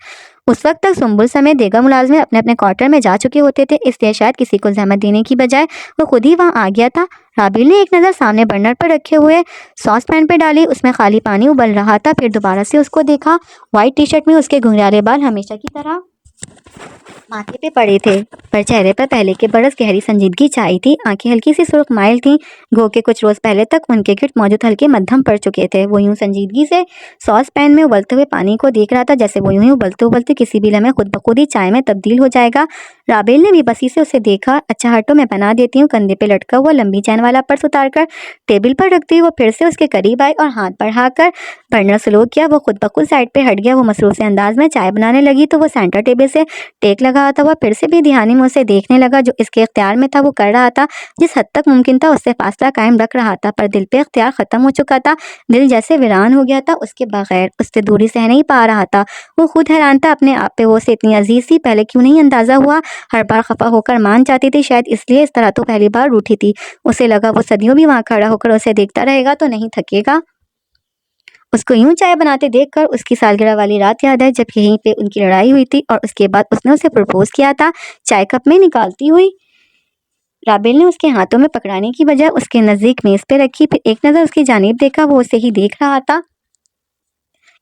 उस वक्त तक सुंबुल समेत देगा मुलाजमे अपने अपने क्वार्टर में जा चुके होते थे, इसलिए शायद किसी को जहमत देने की बजाय वो खुद ही वहाँ आ गया था। राबेल ने एक नज़र सामने बर्नर पर रखे हुए सॉस पैन पे डाली। उसमें खाली पानी उबल रहा था। फिर दोबारा से उसको देखा। वाइट टी शर्ट में उसके घुंघराले बाल हमेशा की तरह माथे पे पड़े थे, पर चेहरे पर पहले के बरस गहरी संजीदगी छाई थी। आंखें हल्की सी सुर्ख माइल थीं। गो के कुछ रोज पहले तक उनके गिर्द मौजूद हल्के मध्यम पड़ चुके थे। वो यूं संजीदगी से सॉस पैन में उबलते हुए पानी को देख रहा था जैसे वो यूं ही उबलते उबलते किसी भी लम्हे खुद ब खुद ही चाय में तब्दील हो जाएगा। राबेल ने बेबसी से उसे देखा। अच्छा हटो, मैं बना देती हूँ। कंधे पे लटका हुआ लंबी चैन वाला पर्स उतारकर टेबल पर रखती हुई वो फिर से उसके करीब आई और हाथ बढ़ाकर बर्नर स्लो किया। वो खुद ब खुद साइड पे हट गया। वो मसरूफ से अंदाज में चाय बनाने लगी तो वो सेंटर टेबल से टेक लगा था। वह फिर से भी ध्यानी में उसे देखने लगा। जो इसके इख्तियार में था वो कर रहा था। जिस हद तक मुमकिन था उससे फासला कायम रख रहा था, पर दिल पे इख्तियार खत्म हो चुका था। दिल जैसे वीरान हो गया था। उसके बगैर उससे दूरी सह नहीं पा रहा था। वो खुद हैरान था अपने आप पे। वो उसे इतनी अजीज सी पहले क्यों नहीं अंदाजा हुआ। हर बार खफा होकर मान जाती थी, शायद इसलिए इस तरह तो पहली बार रूठी थी। उसे लगा वो सदियों भी वहाँ खड़ा होकर उसे देखता रहेगा तो नहीं थकेगा। उसको यूं चाय बनाते देखकर उसकी सालगिरह वाली रात याद है जब यहीं पे उनकी लड़ाई हुई थी और उसके बाद उसने उसे प्रपोज किया था। चाय कप में निकालती हुई राबेल ने उसके हाथों में पकड़ाने की बजाय उसके नज़दीक मेज़ पे रखी। फिर एक नज़र उसकी जानिब देखा। वो उसे ही देख रहा था।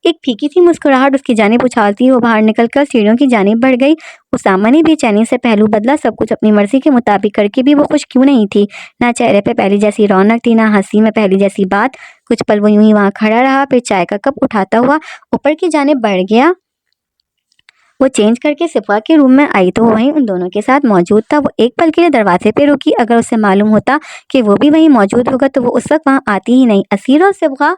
एक फीकी सी मुस्कुराहट उसकी जानिब उछालती हुई वो बाहर निकलकर सीढ़ियों की जानिब बढ़ गई। उसामा ने बेचैनी से पहलू बदला। सब कुछ अपनी मर्जी के मुताबिक करके भी वो खुश क्यों नहीं थी। ना चेहरे पे पहली जैसी रौनक थी, ना हंसी में पहली जैसी बात। कुछ पल वो यूं ही वहाँ खड़ा रहा, फिर चाय का कप उठाता हुआ ऊपर की जानिब बढ़ गया। वो चेंज करके सिफा के रूम में आई तो वो वहीं उन दोनों के साथ मौजूद था। वो एक पल के लिए दरवाजे पे रुकी। अगर उसे मालूम होता कि वो भी वहीं मौजूद होगा तो वो उस वक्त वहाँ आती ही नहीं। असीर और सिफा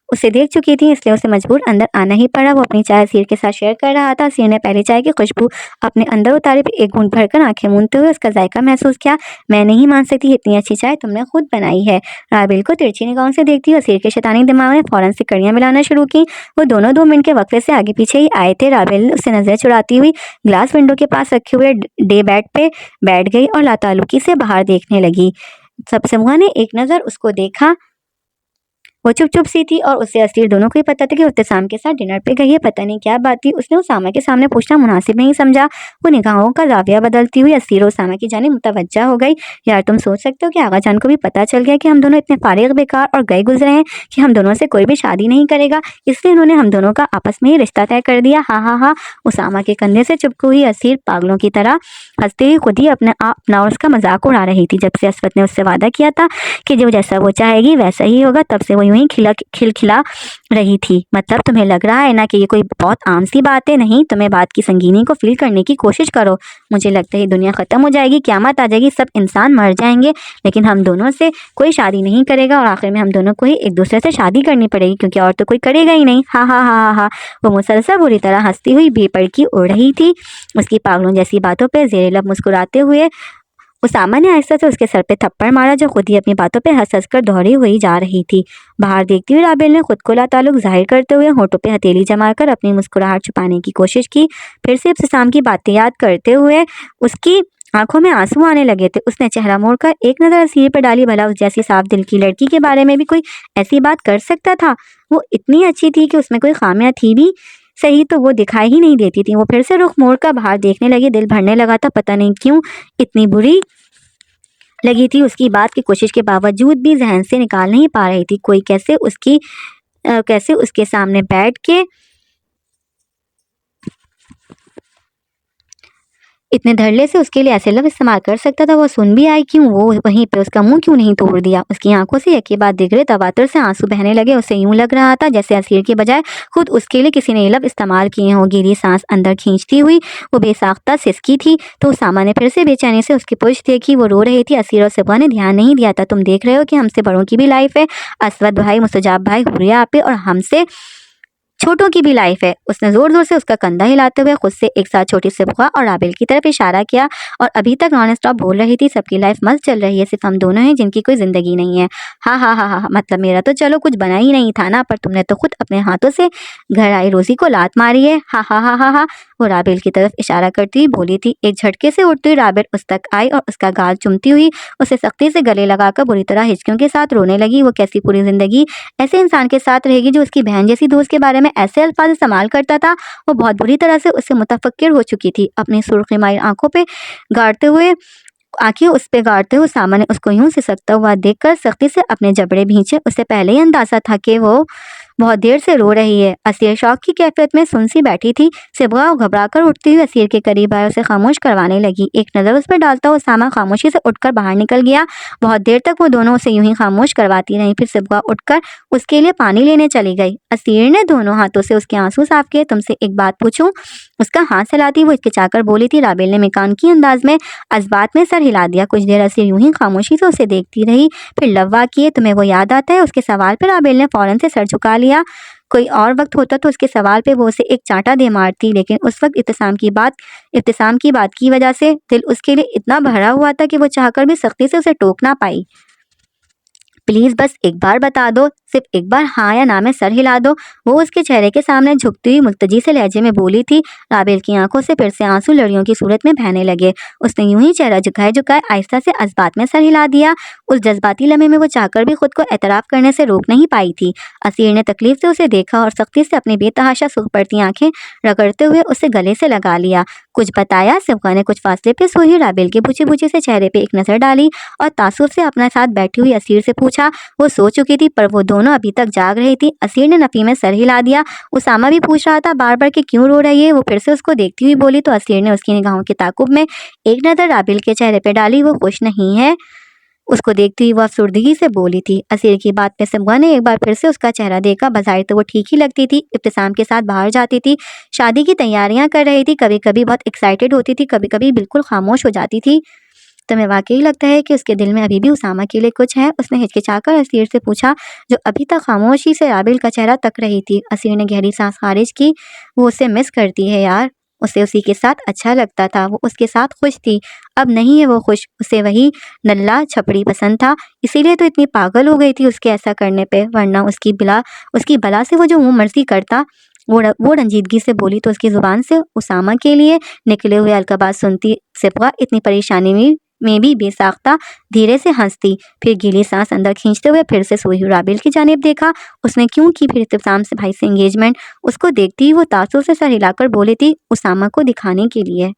उसे देख चुकी थी, इसलिए उसे मजबूर अंदर आना ही पड़ा। वो अपनी चाय असीर के साथ शेयर कर रहा था। असीर ने पहले चाय की खुशबू अपने अंदर उतारी, फिर एक घूंट भरकर आंखें मूंदते हुए उसका जायका महसूस किया। मैं नहीं मान सकती, इतनी अच्छी चाय तुमने खुद बनाई है। राबेल को तिरछी निगाहों से देखती हुई असीर के शैतानी दिमाग ने फौरन से कड़ियां मिलाना शुरू की। वो दोनों 2 मिनट के वक्फे से आगे पीछे ही आए थे। राबेल ने उससे नजर चुराती हुई ग्लास विंडो के पास रखे हुए डे बेड पे बैठ गई और लाताल्लुकी से बाहर देखने लगी। सब समूह ने एक नज़र उसको देखा। वो चुप चुप सी थी और उससे असीर दोनों को ही पता था कि इब्तिसाम के साथ डिनर पे गई है। पता नहीं क्या बात थी, उसने उसामा के सामने पूछना मुनासिब नहीं समझा। वो निगाहों का जाविया बदलती हुई असीर और उसामा की जानिब मुतवज्जा हो गई। यार तुम सोच सकते हो कि आगा जान को भी पता चल गया कि हम दोनों इतने फारिग बेकार और गए गुजरे हैं कि हम दोनों से कोई भी शादी नहीं करेगा, इसलिए उन्होंने हम दोनों का आपस में ही रिश्ता तय कर दिया। हाँ हाँ हाँ। उसामा के कंधे से चिपकी हुई असीर पागलों की तरह हंसते हुए खुद ही अपना और उसका मजाक उड़ा रही थी। जब से असवत ने उससे वादा किया था कि जो जैसा वो चाहेगी वैसा ही होगा, तब से वो यूं ही खिलखिला रही थी। मतलब तुम्हें लग रहा है ना कि ये कोई बहुत आम सी बात है? नहीं, तुम्हें बात की संगीनी को फील करने की कोशिश करो। मुझे लगता है ये दुनिया खत्म हो जाएगी, क़यामत आ जाएगी, सब इंसान मर जाएंगे, लेकिन हम दोनों से कोई शादी नहीं करेगा और आखिर में हम दोनों को ही एक दूसरे से शादी करनी पड़ेगी, क्योंकि और तो कोई करेगा ही नहीं। हाँ हाँ हाँ हाँ हाँ। वो मुसलसल बुरी तरह हंसती हुई बेपड़की उड़ रही थी। उसकी पागलों जैसी बातों पर जेर लब मुस्कुराते हुए उसामा ने आहिस्ता से उसके सर पे थप्पड़ मारा, जो खुद ही अपनी बातों पे हंस हंस कर दोहरी हुई जा रही थी। बाहर देखती हुई राबेल ने खुद को लाताल्लुक जाहिर करते हुए होठों पे हथेली जमाकर अपनी मुस्कुराहट छुपाने की कोशिश की। फिर से इब्तिसाम की बातें याद करते हुए उसकी आंखों में आंसू आने लगे थे। उसने चेहरा मोड़कर एक नज़र असीर पर डाली, भला उस जैसी साफ दिल की लड़की के बारे में भी कोई ऐसी बात कर सकता था? वो इतनी अच्छी थी कि उसमें कोई खामियां थी भी सही तो वो दिखाई ही नहीं देती थी। वो फिर से रुख मोड़कर बाहर देखने लगी। दिल भरने लगा था, पता नहीं क्यों इतनी बुरी लगी थी उसकी बात की कोशिश के बावजूद भी जहन से निकाल नहीं पा रही थी। कोई कैसे उसके सामने बैठ के इतने धड़ल्ले से उसके लिए ऐसे लफ्ज़ इस्तेमाल कर सकता था? वो सुन भी आई क्यों? वो वहीं पे उसका मुंह क्यों नहीं तोड़ दिया? उसकी आंखों से यके बाद दिगरे तवातर से आंसू बहने लगे। उसे यूं लग रहा था जैसे असीर के बजाय खुद उसके लिए किसी ने ये लफ्ज़ इस्तेमाल किए हों। गहरी सांस अंदर खींचती हुई वो बेसाख्ता सिसकी थी तो उसामा ने फिर से बेचैनी से उसकी पुश्त देखी। वो रो रही थी। असीर और सिबा ने ध्यान नहीं दिया था। तुम देख रहे हो कि हमसे बड़ों की भी लाइफ है, असवद भाई, मुस्तजाब भाई, हुरिया आपे, और हमसे छोटों की भी लाइफ है। उसने जोर जोर से उसका कंधा हिलाते हुए खुद से एक साथ छोटी सिबगा और राबेल की तरफ इशारा किया। और अभी तक नॉन स्टॉप बोल रही थी, सबकी लाइफ मस्त चल रही है, सिर्फ हम दोनों हैं जिनकी कोई जिंदगी नहीं है। हाँ हाँ हाँ हाँ, मतलब मेरा तो चलो कुछ बना ही नहीं था ना, पर तुमने तो खुद अपने हाथों से घर आई रोजी को लात मारी है। हाँ हाँ हाँ हाँ हाँ। वो राबेल की तरफ इशारा करती हुई बोली थी। एक झटके से उठती हुई राबेल उस तक आई और उसका गाल चुमती हुई उसे सख्ती से गले लगाकर बुरी तरह हिचकियों के साथ रोने लगी। वो कैसी पूरी जिंदगी ऐसे इंसान के साथ रहेगी जो उसकी बहन जैसी दोस्त के बारे में ऐसे अल्फाज इस्तेमाल करता था? वो बहुत बुरी तरह से उससे मुतफक्किर हो चुकी थी। अपनी सुर्खी माई आंखें उस पे गाड़ते हुए उसामा ने उसको यूं सिसकता हुआ देखकर सख्ती से अपने जबड़े भींचे। उसे पहले ही अंदाजा था कि वो बहुत देर से रो रही है। असीर शौक की कैफियत में सुनसी बैठी थी। सिबगा घबराकर उठती हुई असीर के करीब आई, उसे खामोश करवाने लगी। एक नज़र उस पर डालता हुआ उसामा खामोशी से उठकर बाहर निकल गया। बहुत देर तक वो दोनों उसे यूं ही खामोश करवाती रहीं। फिर सिबगा उठकर उसके लिए पानी लेने चली गई। असीर ने दोनों हाथों से उसके आंसू साफ किए। तुमसे एक बात पूछूं? उसका हाथ हिलाती वो हिचकिचाकर बोली थी। राबेल ने मेकानकी अंदाज में अजबात में सर हिला दिया। कुछ देर असीर यूं ही खामोशी से उसे देखती रही, फिर लव्वा किए। तुम्हें वो याद आता है? उसके सवाल पर राबेल ने फौरन से सर झुका लिया। कोई और वक्त होता तो उसके सवाल पे वो उसे एक चांटा दे मारती, लेकिन उस वक्त इब्तिसाम की बात की वजह से दिल उसके लिए इतना भरा हुआ था कि वो चाहकर भी सख्ती से उसे टोक ना पाई। प्लीज़ बस एक बार बता दो, सिर्फ एक बार हाँ या ना में सर हिला दो। वो उसके चेहरे के सामने झुकती हुई मुल्तजी से लहजे में बोली थी। राबेल की आंखों से फिर से आंसू लड़ियों की सूरत में बहने लगे। उसने यूं ही चेहरा झुकाए झुकाए आहिस्ता से अजबात में सर हिला दिया। उस जज्बाती लम्हे में वो चाहकर भी खुद को एतराफ़ करने से रोक नहीं पाई थी। असीर ने तकलीफ से उसे देखा और सख्ती से अपनी बेतहाशा सूख पड़ती आंखें रगड़ते हुए उसे गले से लगा लिया। कुछ बताया? सिबगा ने कुछ फासले पे सोई राबेल के बुझे बुझे से चेहरे पे एक नज़र डाली और तासुफ से अपने साथ बैठी हुई असीर से पूछा। वो सो चुकी थी पर वो दोनों अभी तक जाग रही थी। असीर ने नफ़ी में सर हिला दिया। उसामा भी पूछ रहा था बार बार कि क्यों रो रही है। वो फिर से उसको देखती हुई बोली तो असीर ने उसकी निगाहों के ताकुब में एक नज़र राबेल के चेहरे पे डाली। वो खुश नहीं है। उसको देखती हुई वो अफसुर्दगी से बोली थी। असीर की बात पे सिबगा ने एक बार फिर से उसका चेहरा देखा। बज़ाहिर तो वो ठीक ही लगती थी। इब्तिसाम के साथ बाहर जाती थी, शादी की तैयारियां कर रही थी, कभी कभी बहुत एक्साइटेड होती थी, कभी कभी बिल्कुल खामोश हो जाती थी। तुम्हें वाकई लगता है कि उसके दिल में अभी भी उसामा के लिए कुछ है? उसने हिचकिचाकर असीर से पूछा, जो अभी तक खामोशी से राबेल का चेहरा तक रही थी। असीर ने गहरी सांस खारिज की। वो उसे मिस करती है यार। उसे उसी के साथ अच्छा लगता था, वो उसके साथ खुश थी। अब नहीं है वो खुश। उसे वही नल्ला छपड़ी पसंद था, इसीलिए तो इतनी पागल हो गई थी उसके ऐसा करने पे, वरना उसकी बला से वो जो मुँह मर्जी करता। वो रंजीदगी से बोली तो उसकी ज़ुबान से उसामा के लिए निकले हुए अलकबात सुनती सिबगा इतनी परेशानी में में भी बेसाख्ता धीरे से हंसती, फिर गीली सांस अंदर खींचते हुए फिर से सोई हुई राबिल की जानिब देखा। उसने क्यों की फिर इब्तिसाम से भाई से एंगेजमेंट। उसको देखती ही वो तासुर से सर हिलाकर बोली थी, उसामा को दिखाने के लिए।